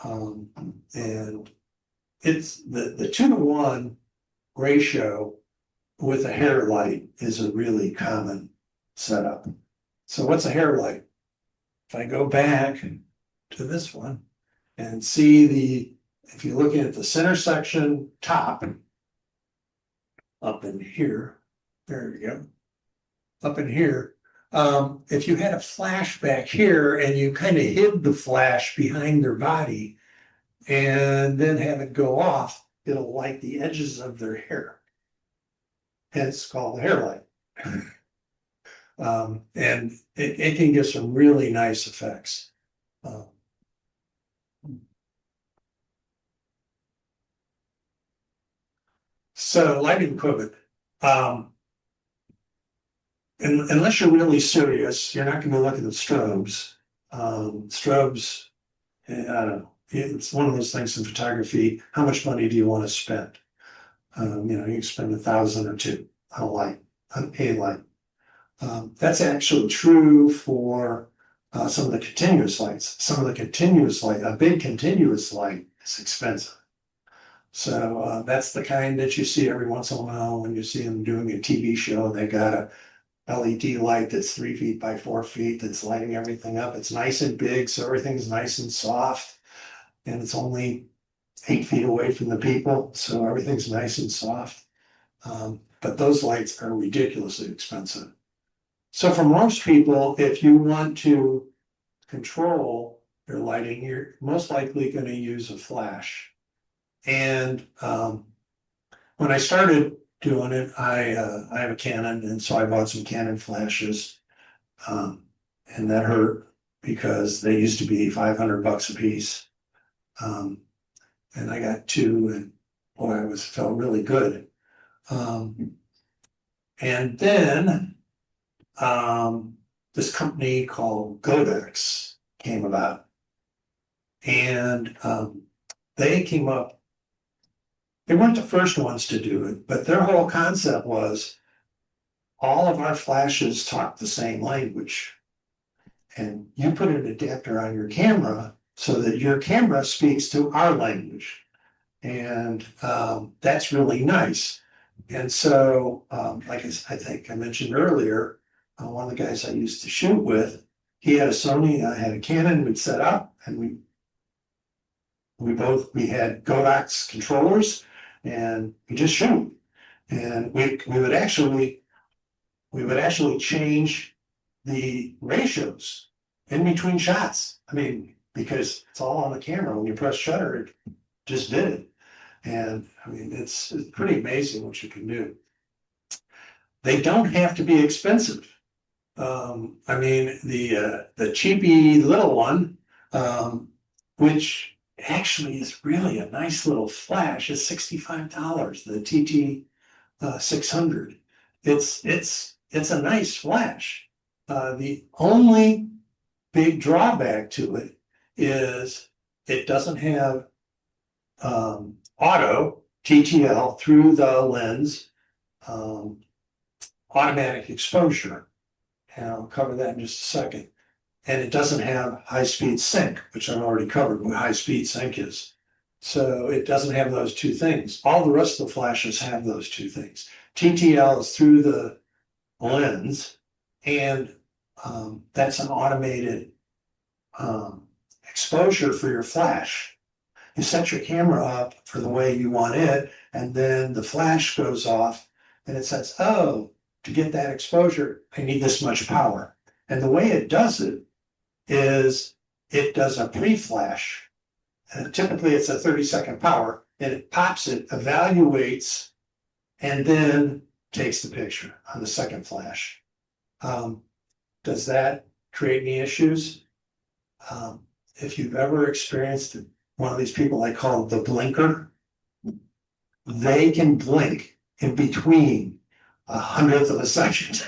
And it's the 2-to-1 ratio with a hair light is a really common setup. So what's a hair light? If I go back to this one and see if you're looking at the center section top, up in here, there we go, up in here. If you had a flash back here and you kind of hid the flash behind their body and then have it go off, it'll light the edges of their hair. Hence called the hair light. And it can give some really nice effects. So lighting equipment. Unless you're really serious, you're not going to look at the strobes. Strobes, I don't know. It's one of those things in photography. How much money do you want to spend? You can spend $1,000 or $2,000 on a light, on a light. That's actually true for some of the continuous lights. Some of the continuous light, a big continuous light is expensive. So that's the kind that you see every once in a while when you see them doing a TV show. They got a LED light that's 3 feet by 4 feet that's lighting everything up. It's nice and big, so everything's nice and soft. And it's only 8 feet away from the people, so everything's nice and soft. But those lights are ridiculously expensive. So for most people, if you want to control your lighting, you're most likely going to use a flash. And when I started doing it, I have a Canon, and so I bought some Canon flashes. And that hurt because they used to be $500 a piece. And I got two, and boy, felt really good. And then this company called Godex came about. And they came up, they weren't the first ones to do it, but their whole concept was all of our flashes talk the same language. And you put an adapter on your camera so that your camera speaks to our language. And that's really nice. And so, like I think I mentioned earlier, one of the guys I used to shoot with, he had a Sony, I had a Canon, we'd set up, and we had Godox controllers, and we just shoot. And we would actually change the ratios in between shots. I mean, because it's all on the camera. When you press shutter, it just did it. And I mean, it's pretty amazing what you can do. They don't have to be expensive. I mean, the cheapy little one, which actually is really a nice little flash, is $65. The TT 600. It's a nice flash. The only big drawback to it is it doesn't have auto TTL through the lens automatic exposure. And I'll cover that in just a second. And it doesn't have high-speed sync, which I've already covered what high-speed sync is. So it doesn't have those two things. All the rest of the flashes have those two things. TTL is through the lens, and that's an automated exposure for your flash. You set your camera up for the way you want it, and then the flash goes off, and it says, oh, to get that exposure, I need this much power. And the way it does it is it does a pre-flash. And typically it's a 30-second power, and it pops it, evaluates, and then takes the picture on the second flash. Does that create any issues? If you've ever experienced one of these people I call the blinker, they can blink in between 100th of a second.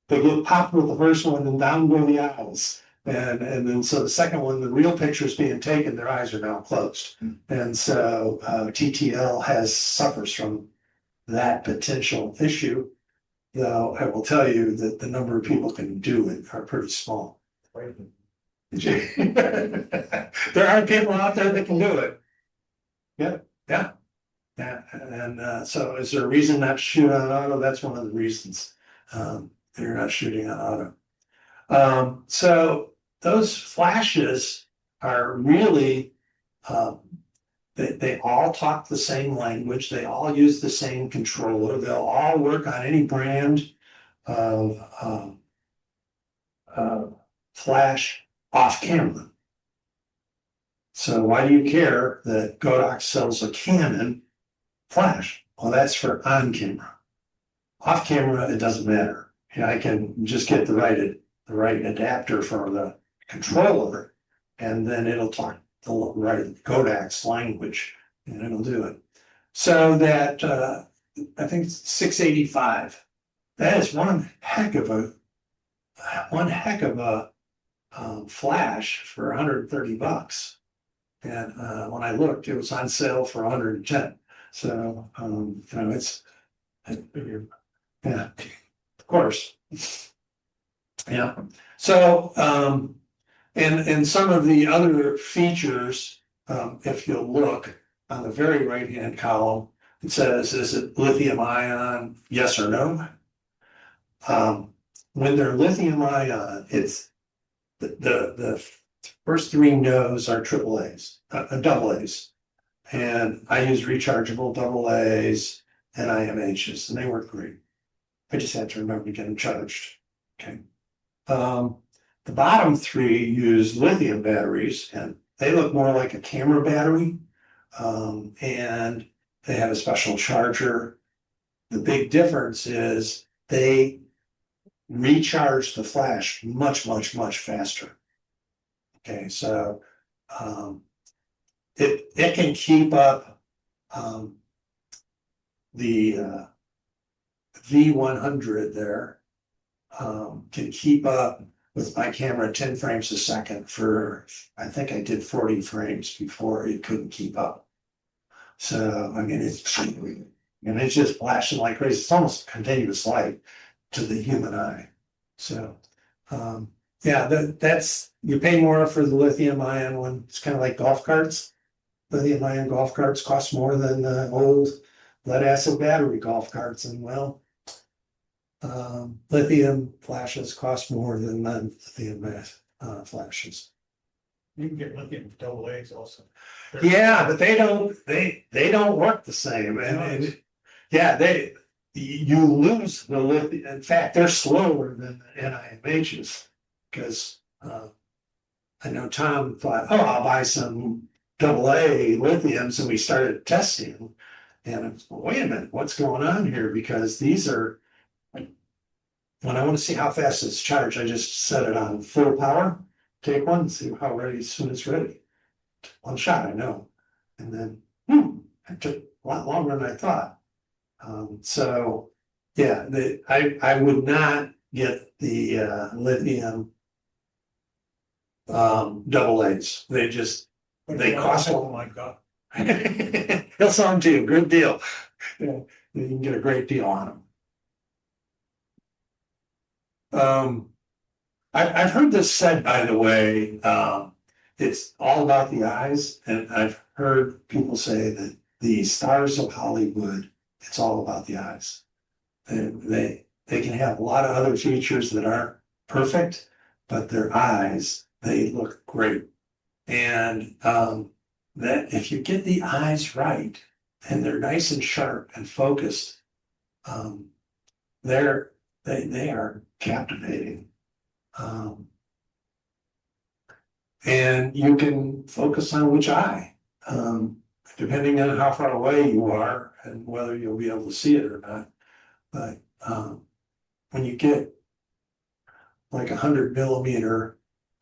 They get popped with the first one and down go the eyes. And then so the second one, the real picture is being taken, their eyes are now closed. And so TTL suffers from that potential issue. Though I will tell you that the number of people can do it are pretty small. There are people out there that can do it. Yeah. And so is there a reason not to shoot on auto? That's one of the reasons you're not shooting on auto. So those flashes are really, they all talk the same language. They all use the same controller. They'll all work on any brand of flash off camera. So why do you care that Godox sells a Canon flash? Well, that's for on camera. Off camera, it doesn't matter. You know, I can just get the right adapter for the controller, and then it'll talk the right Godox language, and it'll do it. So that I think it's 685. That is one heck of a flash for $130. And when I looked, it was on sale for 110. So you know, it's yeah, of course. Yeah. So and some of the other features, if you'll look on the very right-hand column, it says, is it lithium ion? Yes or no? When they're lithium ion, it's the first three no's are triple A's, double A's. And I use rechargeable AA's and IMHs, and they work great. I just had to remember to get them charged. Okay. The bottom three use lithium batteries, and they look more like a camera battery. And they have a special charger. The big difference is they recharge the flash much, much, much faster. Okay, so it can keep up the V100 there can keep up with my camera 10 frames a second for, I think I did 40 frames before it couldn't keep up. So, I mean, it's just flashing like crazy. It's almost continuous light to the human eye. So, yeah, that's, you pay more for the lithium ion one. It's kind of like golf carts. Lithium ion golf carts cost more than the old lead acid battery golf carts. And well, lithium flashes cost more than non-lithium flashes. You can get lithium AA's also. Yeah, but they don't work the same, and yeah, you lose the lithium. In fact, they're slower than the NIMHs because I know Tom thought, oh, I'll buy some AA lithiums, and we started testing them. And I was, well, wait a minute, what's going on here? Because these are, when I want to see how fast it's charged, I just set it on full power, take one, and see how ready, as soon as it's ready. One shot, I know. And then, it took a lot longer than I thought. So, yeah, I would not get the lithium AA's. They cost a Oh lot. my God. He'll sell them to you, good deal. Yeah, you can get a great deal on them. I've heard this said, by the way, it's all about the eyes, and I've heard people say that the stars of Hollywood, it's all about the eyes. They can have a lot of other features that aren't perfect, but their eyes, they look great. And that if you get the eyes right and they're nice and sharp and focused, they are captivating. And you can focus on which eye, depending on how far away you are and whether you'll be able to see it or not. But when you get like 100 millimeter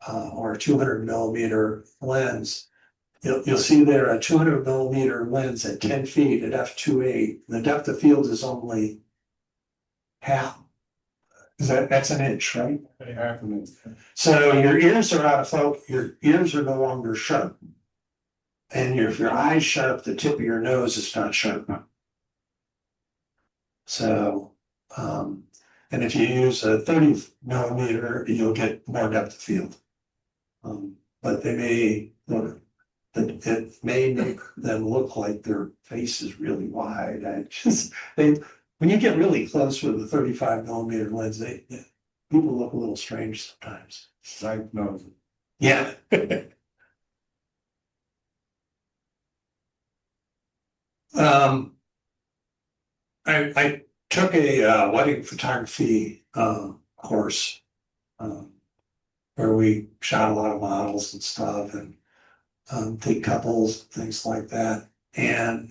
or a 200 millimeter lens, you'll see there a 200 millimeter lens at 10 feet at f2.8. The depth of field is only half. That's an inch, right? Half an inch. So your ears are out of focus, your ears are no longer sharp. And if your eye's sharp, the tip of your nose is not sharp. So, and if you use a 30 millimeter, you'll get more depth of field. But it may make them look like their face is really wide. When you get really close with a 35 millimeter lens, people look a little strange sometimes. Right nose. Yeah. I took a wedding photography course where we shot a lot of models and stuff and take couples, things like that. And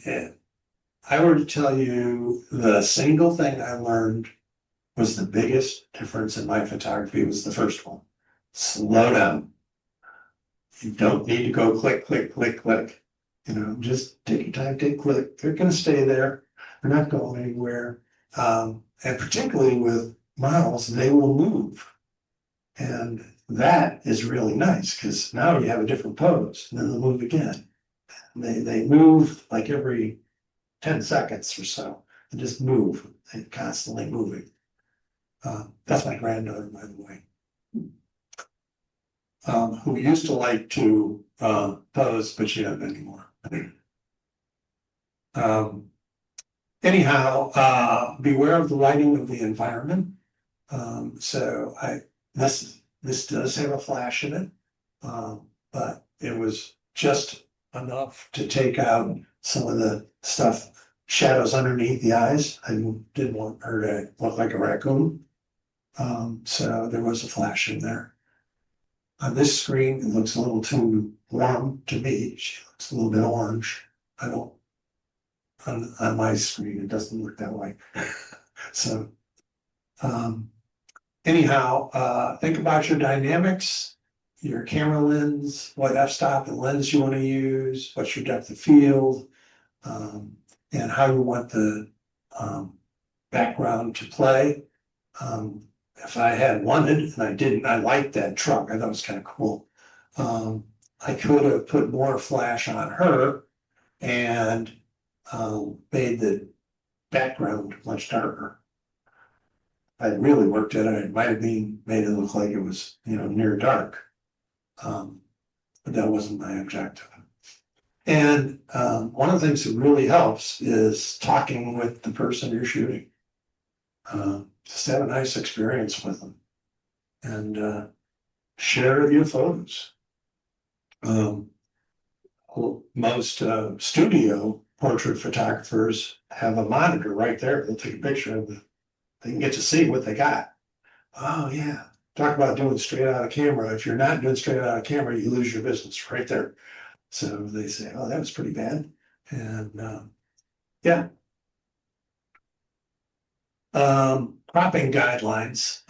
I were to tell you the single thing I learned was the biggest difference in my photography was the first one. Slow down. You don't need to go click, click, click, click. You know, just take your time, take click. They're going to stay there. They're not going anywhere. And particularly with models, they will move. And that is really nice because now you have a different pose and then they'll move again. And they move like every 10 seconds or so. They just move. They're constantly moving. That's my granddaughter, by the way. Who used to like to pose, but she doesn't anymore. Anyhow, beware of the lighting of the environment. So this does have a flash in it, but it was just enough to take out some of the stuff, shadows underneath the eyes. I didn't want her to look like a raccoon. So there was a flash in there. On this screen, it looks a little too warm to me. She looks a little bit orange. I don't, on my screen, it doesn't look that way. So, anyhow, think about your dynamics, your camera lens, what f-stop and lens you want to use, what's your depth of field, and how you want the background to play. If I had wanted, and I didn't, I liked that truck, I thought it was kind of cool. I could have put more flash on her and made the background much darker. I really worked at it, it might have been made it look like it was, near dark. But that wasn't my objective. And one of the things that really helps is talking with the person you're shooting. Just have a nice experience with them and share your photos. Most studio portrait photographers have a monitor right there. They'll take a picture of it. They can get to see what they got. Oh yeah. Talk about doing straight out of camera. If you're not doing straight out of camera, you lose your business right there. So they say, oh, that was pretty bad. And yeah. Cropping guidelines.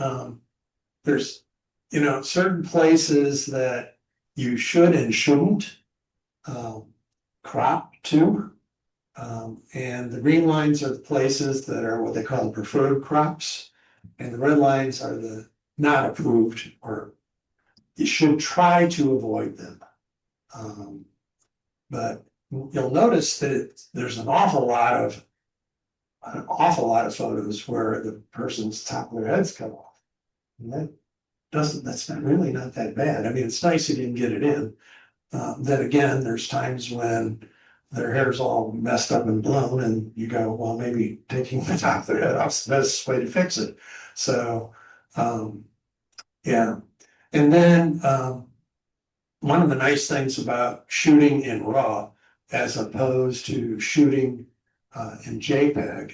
There's, certain places that you should and shouldn't crop to. And the green lines are the places that are what they call the preferred crops. And the red lines are the not approved, or you should try to avoid them. But you'll notice that there's an awful lot of photos where the person's top of their head's cut off. And that's not really not that bad. I mean, it's nice you didn't get it in. Then again, there's times when their hair's all messed up and blown and you go, well, maybe taking the top of their head off is the best way to fix it. So, yeah. And then, one of the nice things about shooting in RAW as opposed to shooting in JPEG,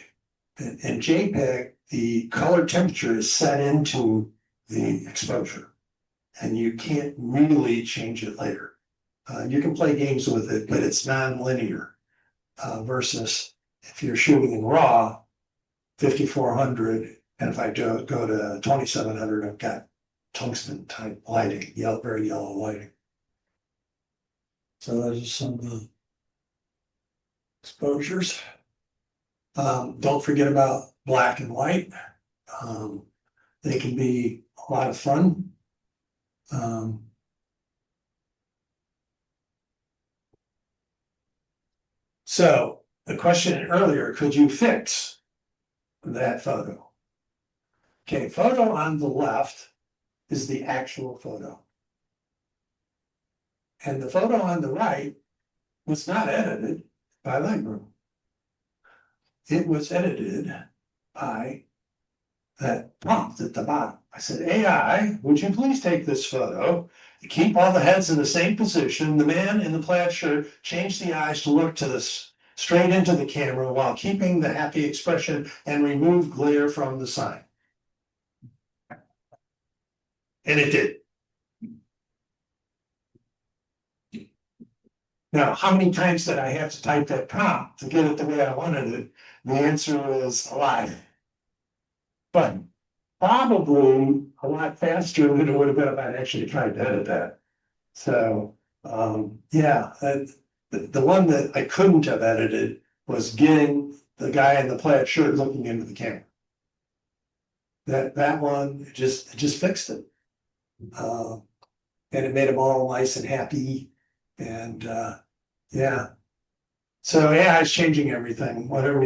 in JPEG, the color temperature is set into the exposure and you can't really change it later. You can play games with it, but it's non-linear versus if you're shooting in RAW, 5400, and if I go to 2700, I've got tungsten type lighting, very yellow lighting. So those are some of the exposures. Don't forget about black and white. They can be a lot of fun. So the question earlier, could you fix that photo? Okay, photo on the left is the actual photo. And the photo on the right was not edited by Lightroom. It was edited by that prompt at the bottom. I said, AI, would you please take this photo, keep all the heads in the same position, the man in the plaid shirt, change the eyes to look to this straight into the camera while keeping the happy expression and remove glare from the sign. And it did. Now, how many times did I have to type that prompt to get it the way I wanted it? The answer is a lot. But probably a lot faster than it would have been if I'd actually tried to edit that. So, yeah, the one that I couldn't have edited was getting the guy in the plaid shirt looking into the camera. That one just fixed it. And it made them all nice and happy. And yeah. So yeah, it's changing everything. Whatever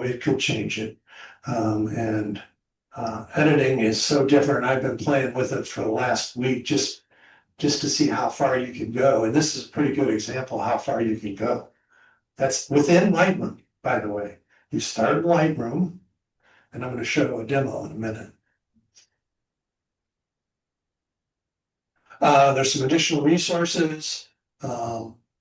it could change it. And editing is so different. I've been playing with it for the last week just to see how far you can go. And this is a pretty good example of how far you can go. That's within Lightroom, by the way. You start in Lightroom, and I'm going to show a demo in a minute. There's some additional resources.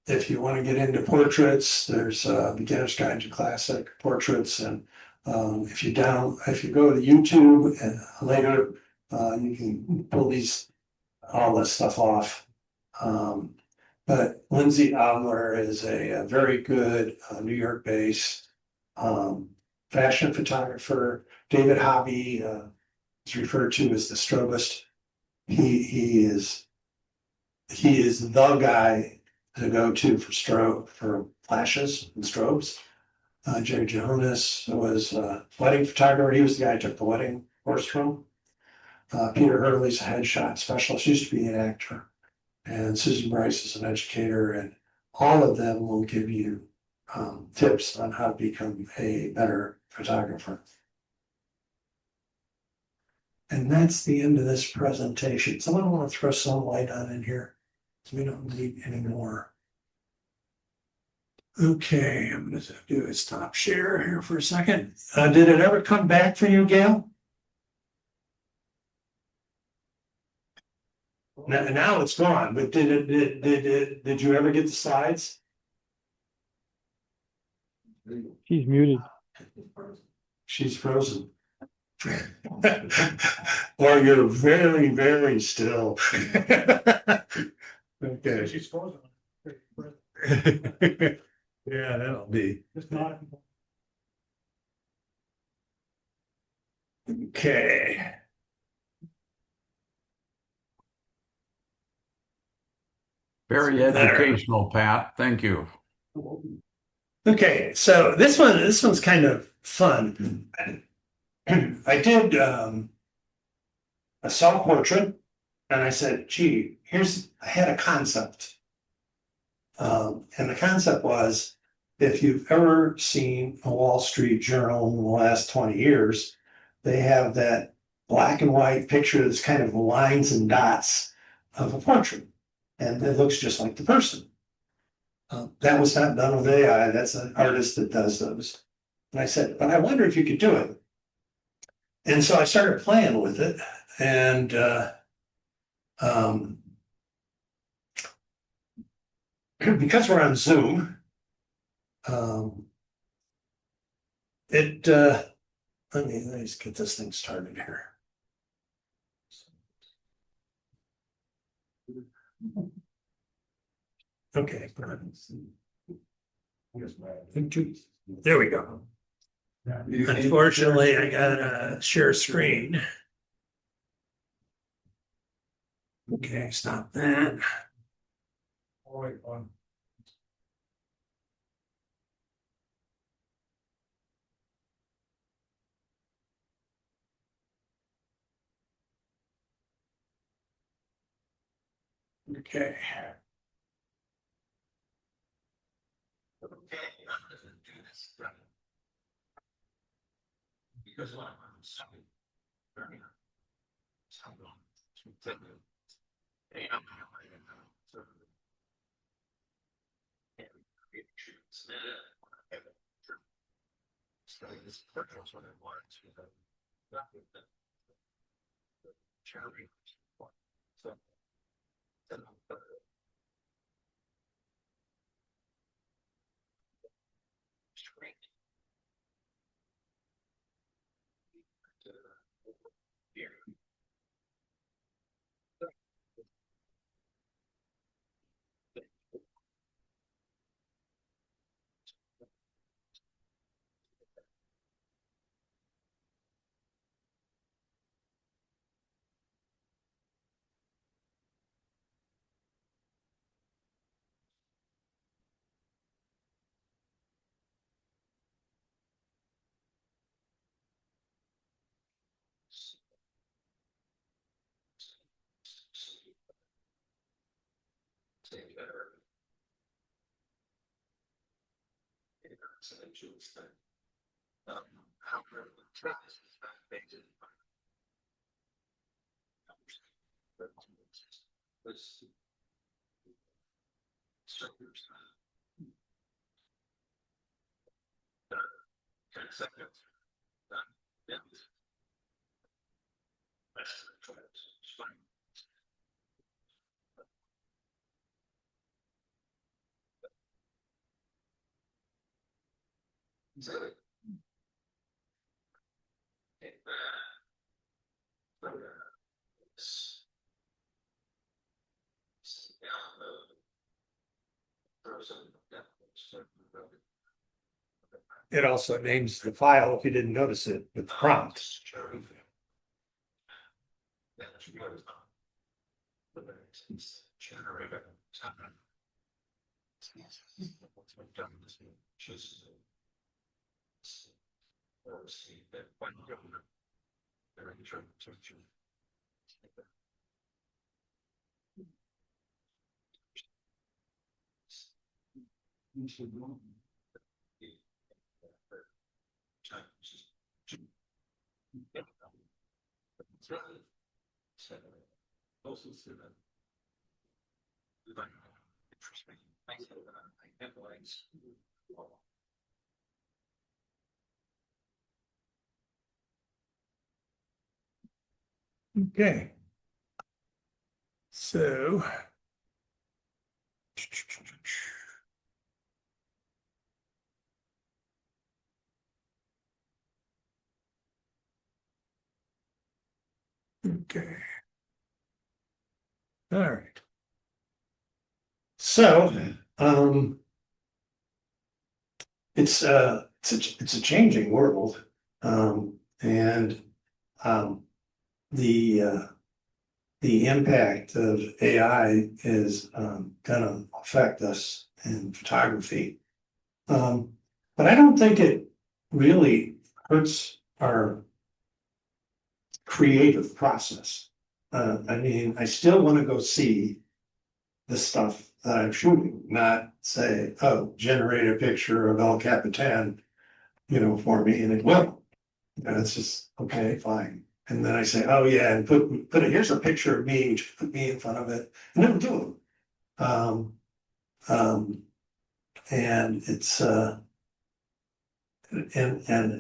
if you want to get into portraits, there's a beginner's guide to classic portraits. And if you go to YouTube and later, you can pull all this stuff off. But Lindsay Adler is a very good New York-based fashion photographer. David Hobby is referred to as the strobist. He is the guy to go to for flashes and strobes. Jerry Johannes was a wedding photographer. He was the guy I took the wedding course from. Peter Hurley's a headshot specialist, used to be an actor. And Susan Bryce is an educator, and all of them will give you tips on how to become a better photographer. And that's the end of this presentation. Someone want to throw some light on in here? So we don't need any more. Okay, I'm going to do a stop share here for a second. Did it ever come back for you, Gail? Now it's gone, but did you ever get the slides? She's muted. She's frozen. Or you're very, very still. Okay. She's frozen. Yeah, that'll be. It's not. Okay. Very educational, Pat. Thank you. Okay, so this one's kind of fun. I did a self-portrait, and I said, gee, I had a concept. And the concept was, if you've ever seen a Wall Street Journal in the last 20 years, they have that black and white picture that's kind of lines and dots of a portrait. And it looks just like the person. That was not done with AI. That's an artist that does those. And I said, but I wonder if you could do it. And so I started playing with it. And because we're on Zoom, let me just get this thing started here. Okay. There we go. Unfortunately, I gotta share screen. Okay, stop that. Okay. It also names the file if you didn't notice it with the prompt. Okay. So. Okay. All right. So, it's a changing world. And, the impact of AI is, gonna affect us in photography. But I don't think it really hurts our creative process. I mean, I still want to go see the stuff that I'm shooting, not say, oh, generate a picture of El Capitan, for me, and it will. And it's just, okay, fine. And then I say, oh yeah, and put it, here's a picture of me, just put me in front of it, and it'll do it. And it's and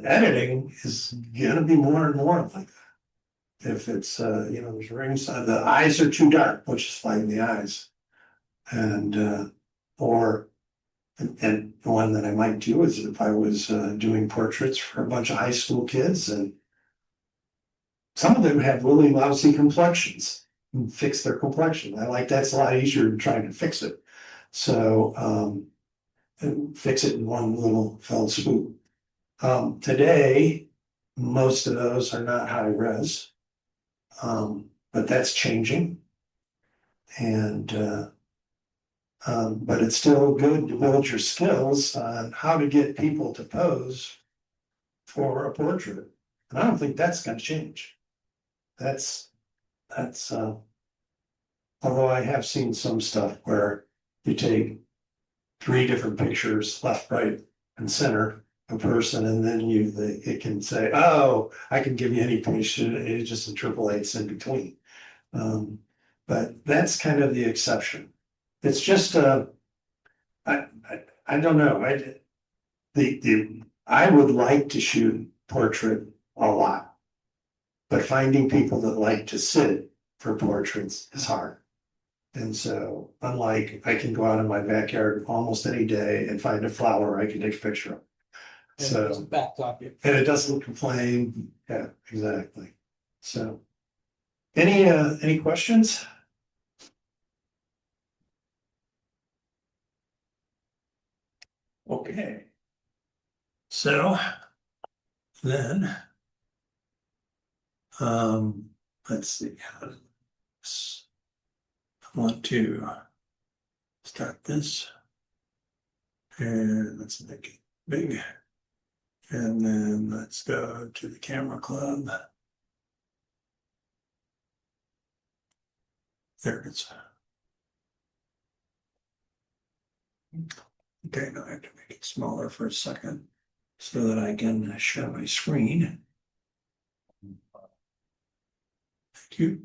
editing is gonna be more and more like that. If it's there's rings, the eyes are too dark, which is lighten the eyes. And and one that I might do is if I was doing portraits for a bunch of high school kids, and some of them have really lousy complexions, and fix their complexion. I like that's a lot easier than trying to fix it. So and fix it in one little fell swoop. Today, most of those are not high res, but that's changing. And but it's still good to build your skills on how to get people to pose for a portrait. And I don't think that's going to change. That's although I have seen some stuff where you take 3 different pictures, left, right, and center, a person, and then it can say, oh, I can give you any picture, it just interpolates in between. But that's kind of the exception. It's just I don't know. I would like to shoot portrait a lot, but finding people that like to sit for portraits is hard. And so, unlike I can go out in my backyard almost any day and find a flower I can take a picture of. So, Backlog you. and it doesn't complain. Yeah, exactly. So, any questions? Okay. So then, let's see. I want to start this. And let's make it big. And then let's go to the camera club. There it is. Okay, now I have to make it smaller for a second so that I can share my screen. Thank you.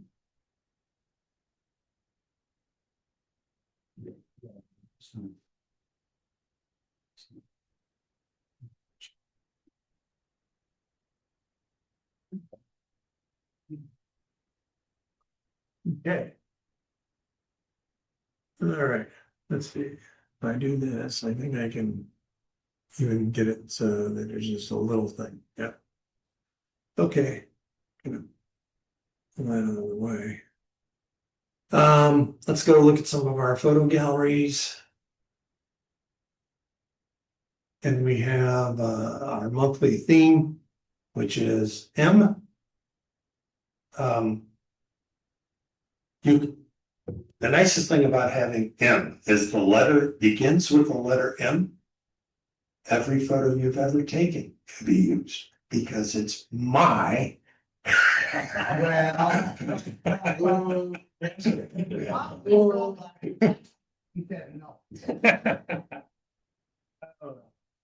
Okay. All right, let's see. If I do this, I think I can even get it so that there's just a little thing, yeah. Okay. Gonna put that out of the way. Let's go look at some of our photo galleries. And we have our monthly theme, which is M. The nicest thing about having M is the letter begins with the letter M. Every photo you've ever taken can be used because it's my.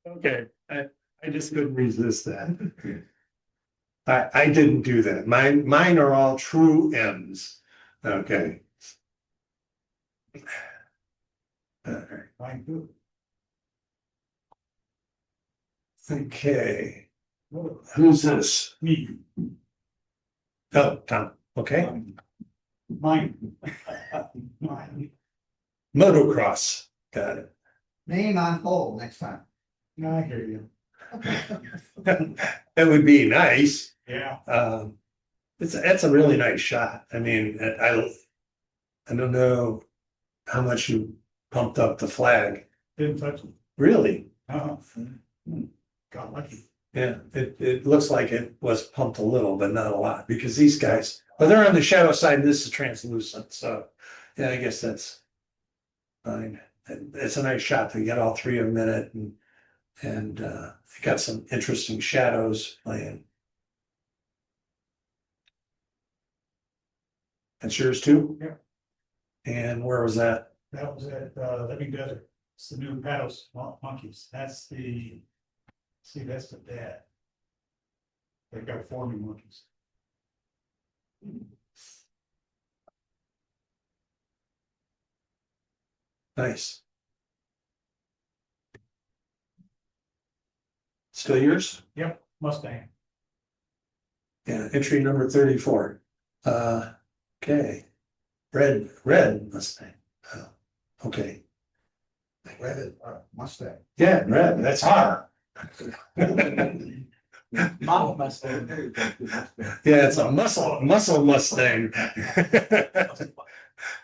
Okay, I just couldn't resist that. I didn't do that. Mine are all true M's. Okay. All right. Mine too. Okay. Who's this? Me, Oh, Tom. Okay. mine. Mine. Motocross. Got it. Name on hold next time. No, I hear you. That would be nice. Yeah. That's a really nice shot. I mean, I don't know how much you pumped up the flag. Didn't touch it. Really? Oh, got lucky. Yeah, it looks like it was pumped a little, but not a lot, because these guys, well, they're on the shadow side and this is translucent, so yeah, I guess that's fine. It's a nice shot to get all three of them in it, and it got some interesting shadows playing. That's yours too? Yeah. And where was that? That was at Living Desert. It's the new paddles monkeys. That's the, see, that's the dad. They've got 4 new monkeys. Nice. Still yours? Yep, Mustang. Yeah, entry number 34. Okay. Red Mustang. Oh, okay. Red is Mustang. Yeah, red, that's hard. Mama Mustang. Yeah, it's a muscle Mustang.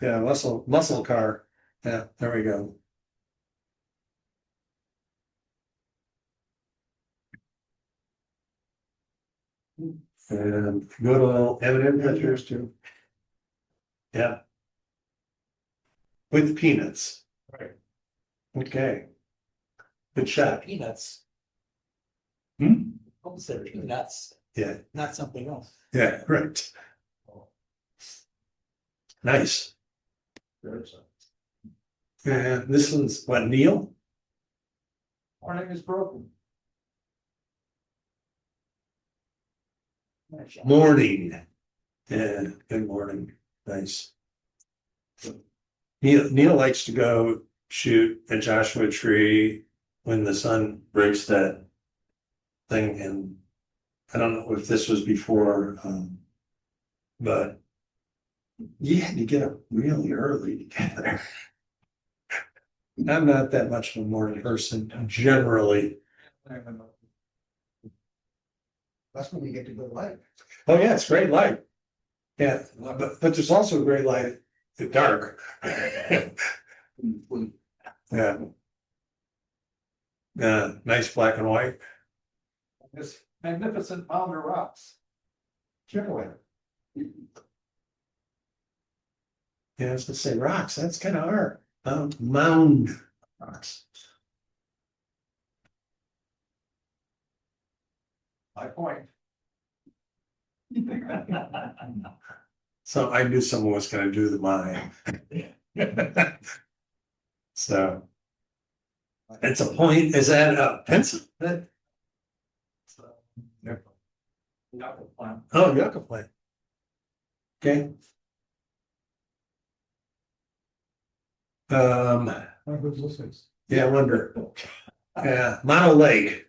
Yeah, muscle car. Yeah, there we go. And good old M&M pictures too. Yeah. With peanuts. Right. Okay. Good shot. Peanuts. Hmm? Said peanuts, Yeah, not something else. yeah, right. Nice. And this one's what, Neil? Morning is broken. Morning. Yeah, good morning. Nice. Neil likes to go shoot a Joshua tree when the sun breaks that thing, and I don't know if this was before, but you had to get up really early to get there. I'm not that much of a morning person generally. That's when we get to good light. Oh yeah, it's great light. Yeah, but there's also great light at dark. Yeah. Yeah, nice black and white. This magnificent mound of rocks. Chipaway. Yeah, I was gonna say rocks, that's kind of hard. Mound rocks. My point. So I knew someone was gonna do the mine. So. It's a point, is that a pencil? Oh, yucca plant. Okay. Who's this is? Yeah, I wonder. Yeah, Mono Lake,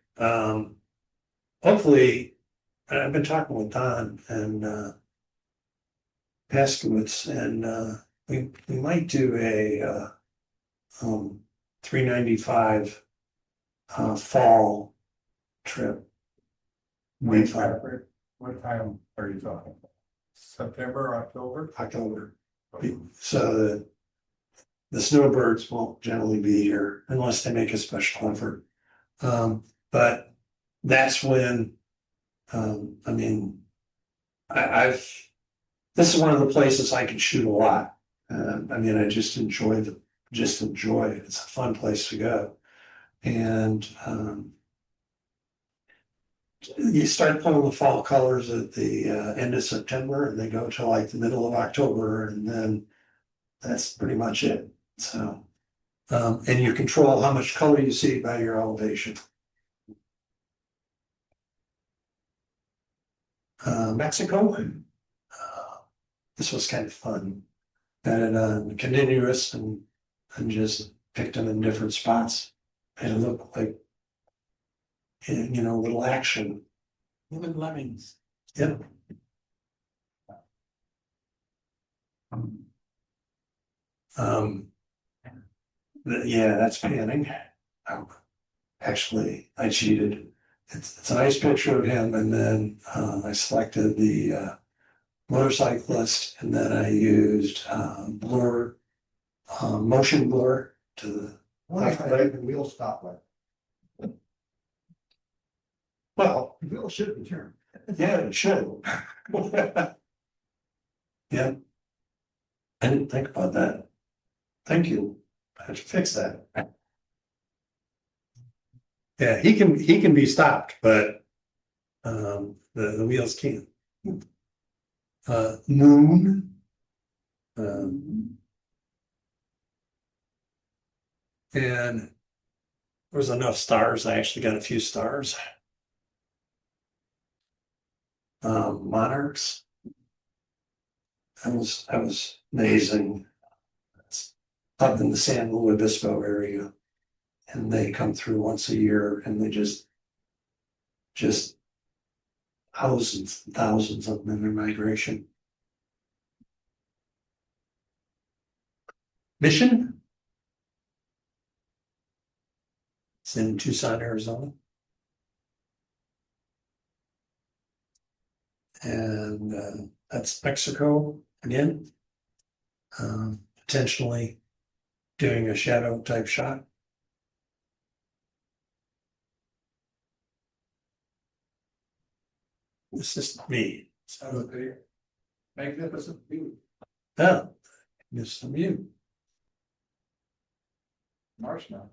hopefully, I've been talking with Don and Paskowitz, and we might do a 395 fall trip. Be fun. What time are you talking? September, October? October. So the snowbirds won't generally be here unless they make a special effort. But that's when, I mean, this is one of the places I can shoot a lot. I mean, I just enjoy it. It's a fun place to go. And, you start pulling the fall colors at the end of September and they go to like the middle of October and then that's pretty much it. So, and you control how much color you see by your elevation. Mexico, this was kind of fun. And continuous and just picked them in different spots. And it looked like, you know, little action. Human lemmings. Yep. Yeah, that's panning. Actually, I cheated. It's a nice picture of him, and then I selected the motorcyclist, and then I used blur, motion blur to the What if the wheel stop like? well. The wheel should be turned. Yeah, it should. Yeah. I didn't think about that. Thank you. I have to fix that. Yeah, he can be stopped, but the wheels can't. Moon. And there was enough stars. I actually got a few stars. Monarchs. That was amazing. It's up in the San Luis Obispo area. And they come through once a year and they just thousands and thousands of them in their migration. Mission. It's in Tucson, Arizona. And that's Mexico again. Potentially doing a shadow type shot. This is me. So Magnificent view. yeah, miss some you. Marshmallow.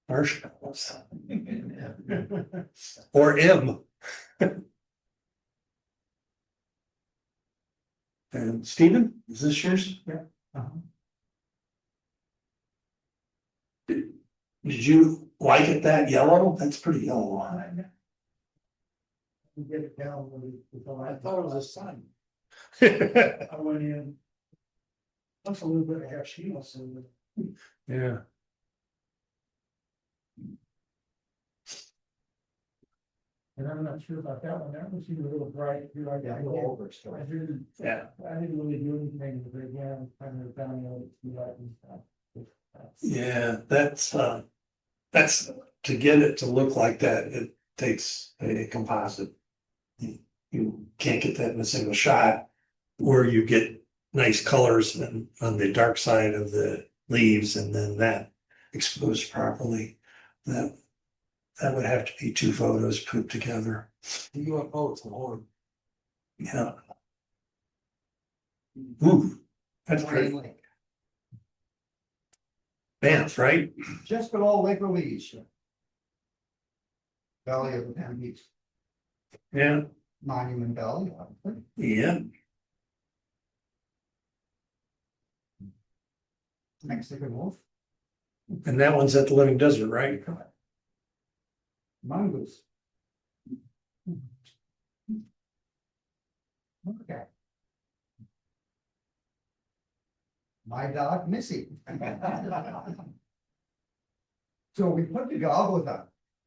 Marshmallows. Or M. And Stephen, is this yours? Yeah. Did you like it that yellow? That's pretty yellow. Get it down when I thought it was a sun. I went in. Looks a little bit like Sheila, so. Yeah. And I'm not sure about that one, that one seemed a little bright, you like that. Over, so I didn't, Yeah. I didn't really do anything, but again, kind of down the light and stuff. Yeah, that's to get it to look like that, it takes a composite. You can't get that in a single shot where you get nice colors on the dark side of the leaves and then that exposed properly. That would have to be two photos put together. UFO, it's Lord. Yeah. Ooh, that's pretty. Banff, right? Just below Lake Louise. Valley of the Penn Beach, Yeah, Monument Valley, obviously. yeah. Mexican Wolf, And that one's at the Living Desert, right? Mongoose. Okay. My dog Missy. So we put the goggles on,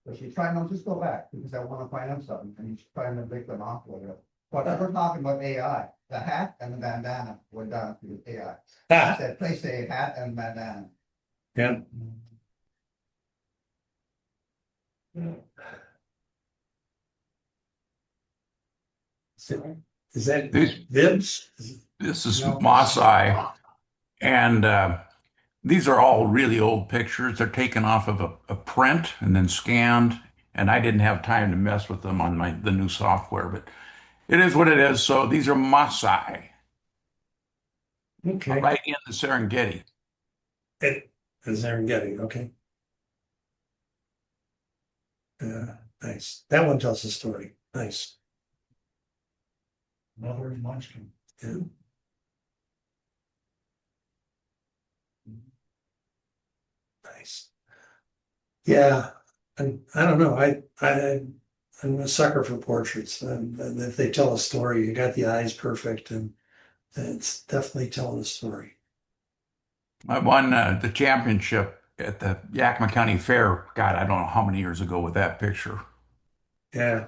but she's trying not to just go back because I want to find out something and she's trying to break them off with her. But we're talking about AI, the hat and the bandana were done through AI. I said, place a hat and bandana. Yeah. Is that These- Vips? This is No. Moss Eye, and these are all really old pictures. They're taken off of a print and then scanned, and I didn't have time to mess with them on the new software, but it is what it is. So these are Moss Eye, Okay. right in the Serengeti. It is Serengeti, okay. Nice. That one tells the story. Nice. Another munchkin. Yeah. Nice. Yeah, and I don't know. I'm a sucker for portraits, and if they tell a story, you got the eyes perfect, and it's definitely telling a story. I won the championship at the Yakima County Fair. God, I don't know how many years ago with that picture. Yeah,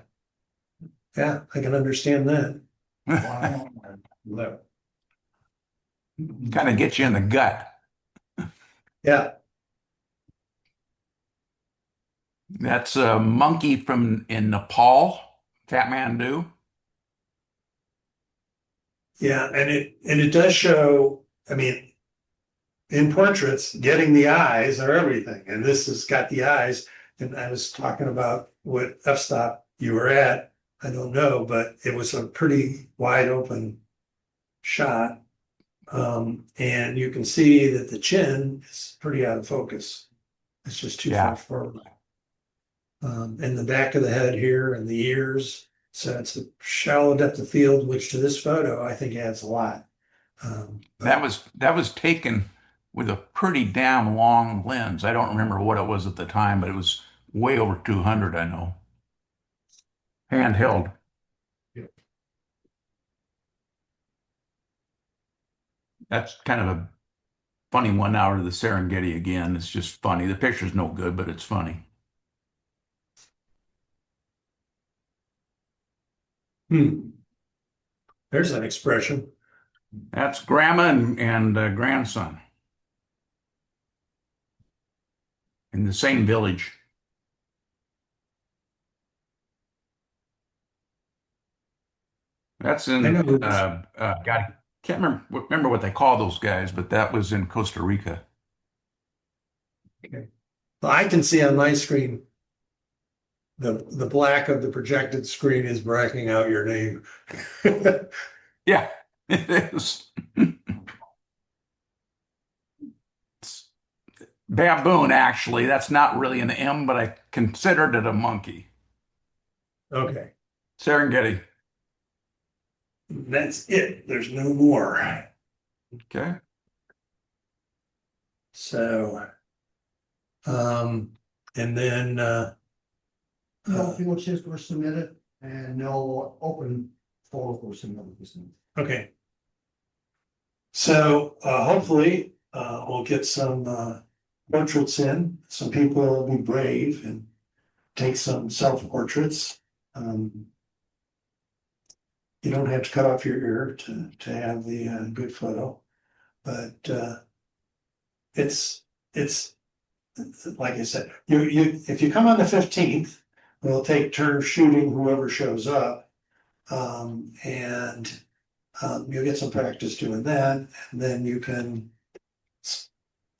yeah, I can understand that. Wow. Left. Kind of gets you in the gut. Yeah, That's a monkey from in Nepal, Kathmandu. yeah, and it does show. I mean, in portraits, getting the eyes are everything, and this has got the eyes. And I was talking about what f-stop you were at. I don't know, but it was a pretty wide open shot. And you can see that the chin is pretty out of focus. It's just too Yeah. far forward. And the back of the head here and the ears. So it's a shallow depth of field, which to this photo, I think adds a lot. That was taken with a pretty damn long lens. I don't remember what it was at the time, but it was way over 200, I know. Handheld. That's kind of a funny one out of the Serengeti again. It's just funny. The picture's no good, but it's funny. There's an expression. That's grandma and grandson in the same village. That's I in know who this- God, can't remember what they call those guys, but that was in Costa Rica. Well, I can see on my screen, the black of the projected screen is bracking out your name. Yeah, it is. It's baboon, actually. That's not really an M, but I considered it a monkey. Okay, Serengeti. that's it. There's no more. Okay. So, and then, No fields were submitted and no open photos were submitted this month. okay. So, hopefully, we'll get some, portraits in. Some people will be brave and take some self-portraits. You don't have to cut off your ear to have the, good photo. But, it's like I said, if you come on the 15th, we'll take turns shooting whoever shows up. And you'll get some practice doing that, and then you can.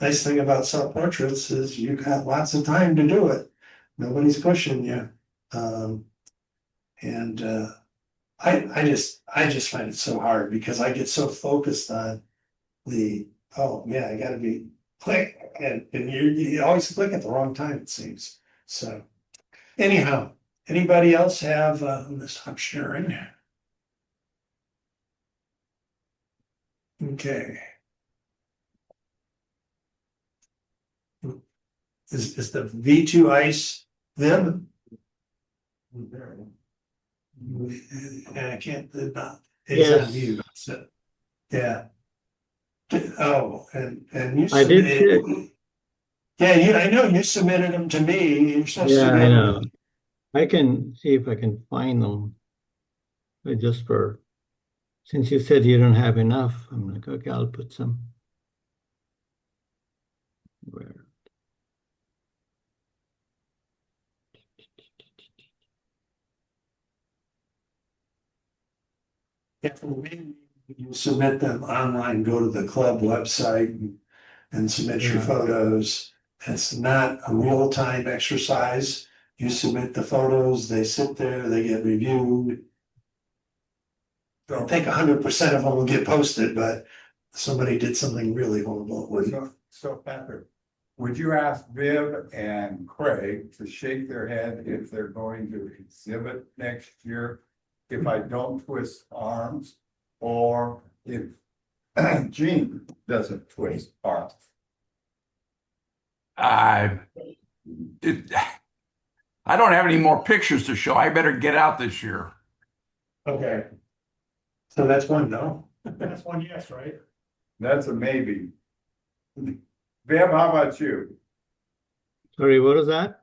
Nice thing about self-portraits is you got lots of time to do it. Nobody's pushing you. And I just find it so hard because I get so focused on oh yeah, I gotta be click, and you always click at the wrong time, it seems. So anyhow, anybody else have, I'm gonna stop sharing. Okay. Is the V2 ice them? Yeah, I can't, it's on Yes. mute, so, yeah. Oh, and you I did submitted. Yeah, I know you submitted them to me. You're supposed to Yeah, I submit know. them. I can see if I can find them. But just for, since you said you don't have enough, I'm like, okay, I'll put some. Where? You submit them online, go to the club website and submit your Yeah. photos. It's not a real-time exercise. You submit the photos, they sit there, they get reviewed. I don't think 100% of them will get posted, but somebody did something really horrible. So Patrick, would you ask Viv and Craig to shake their head if they're going to exhibit next year? If I don't twist arms, or if Gene doesn't twist arms? I don't have any more pictures to show. I better get out this year. Okay. So that's one no. That's one yes, right? That's a maybe. Viv, how about you? Sorry, what is that?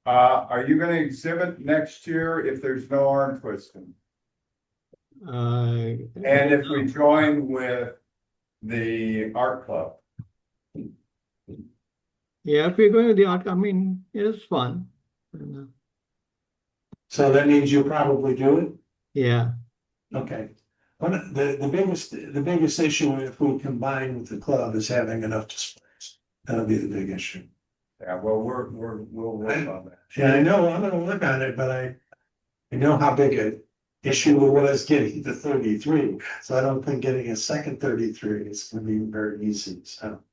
Are you gonna exhibit next year if there's no arm twisting? And if we join with the art club? Yeah, if we're going to the art, I mean, it's fun. And, So that means you'll probably do it? yeah, Okay. The biggest issue if we combine with the club is having enough displays. That'll be the big issue. Yeah, well, we'll work on that. Yeah, I know, I'm gonna work on it, but I know how big a issue it was getting the 33. So I don't think getting a second 33 is gonna be very easy, so.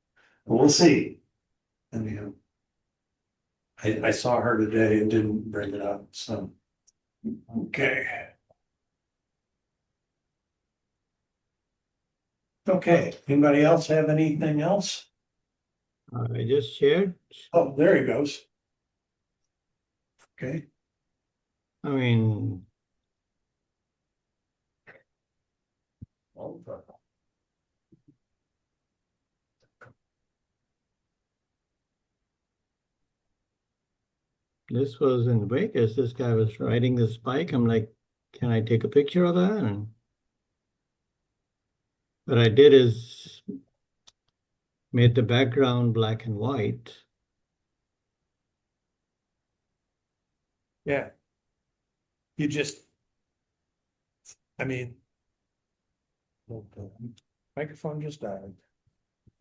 But we'll see. And I saw her today and didn't bring it up, so. Okay. Okay, anybody else have anything else? I just shared. Oh, there he goes. Okay, I mean, this was in Vegas. This guy was riding this bike. I'm like, can I take a picture of that? And what I did is made the background black and white. yeah. You just. I mean. Microphone just died.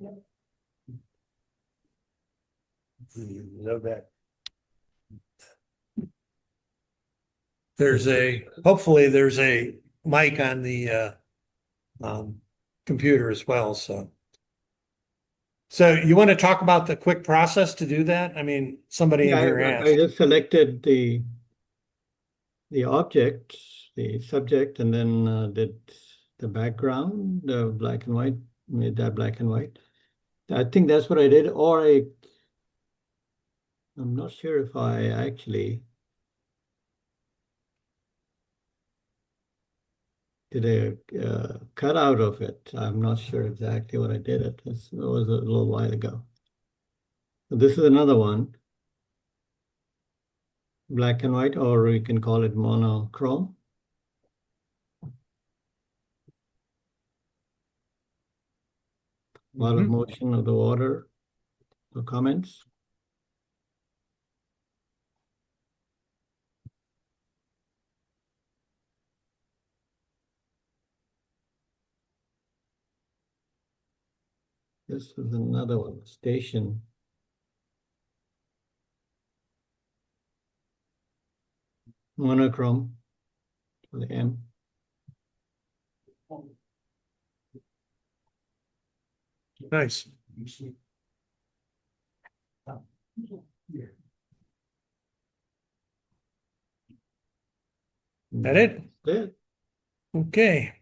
No that. Hopefully there's a mic on the computer as well, so. So you want to talk about the quick process to do that? I mean, somebody in Yeah, here I asked. just selected the object, the subject, and then did the background, the black and white, made that black and white. I think that's what I did, or I'm not sure if I actually did a cutout of it. I'm not sure exactly what I did. It was a little while ago. So this is another one. Black and white, or we can call it monochrome. A lot of motion of the water. No comments? This is another one, station. Monochrome for the M. Nice. That it? That's it. Okay.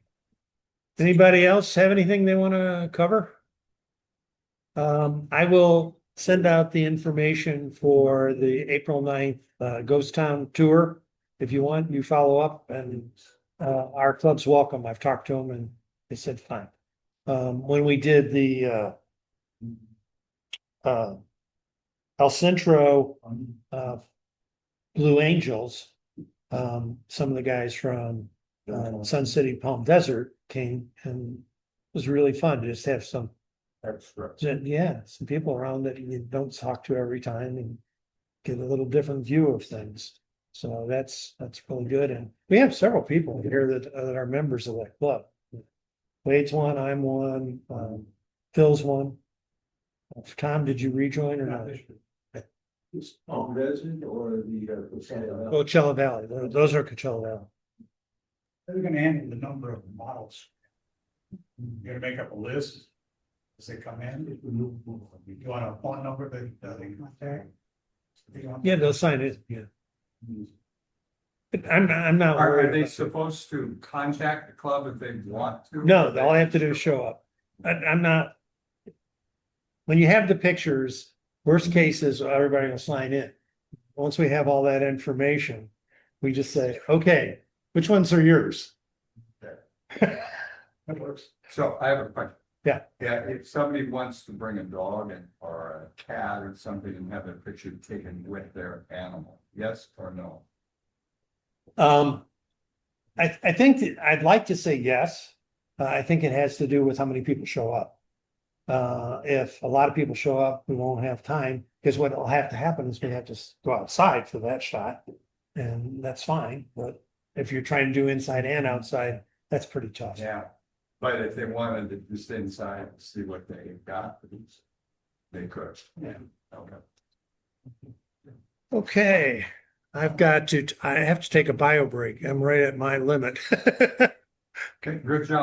Anybody else have anything they want to cover? I will send out the information for the April 9th Ghost Town tour. If you want, you follow up, and our club's welcome. I've talked to them and they said fine. When we did the El Centro Blue Angels, some of the guys from Sun City Palm Desert came, and it was really fun to just have some some people around that you don't talk to every time and get a little different view of things. So that's really good. And we have several people here that are members of that club. Wade's one, I'm one, Phil's one. Tom, did you rejoin or not? Resident or the? Coachella Valley, those are Coachella Valley. They're gonna handle the number of models. You're gonna make up a list as they come in. You want a phone number that they contact? Yeah, they'll sign it, yeah. But I'm not Are worried they about it. supposed to contact the club if they want to? No, all they have to do is show up. I'm not. When you have the pictures, worst case is everybody will sign in. Once we have all that information, we just say, okay, which ones are yours? That works. So I have a question. Yeah. Yeah, if somebody wants to bring a dog and or a cat or something and have a picture taken with their animal, yes or no? I think that I'd like to say yes. I think it has to do with how many people show up. If a lot of people show up, we won't have time, because what will have to happen is we have to go outside for that shot. And that's fine, but if you're trying to do inside and outside, that's pretty tough. Yeah, but if they wanted to just inside and see what they got, they could. Yeah. Okay. Okay, I have to take a bio break. I'm right at my limit. Okay, good job.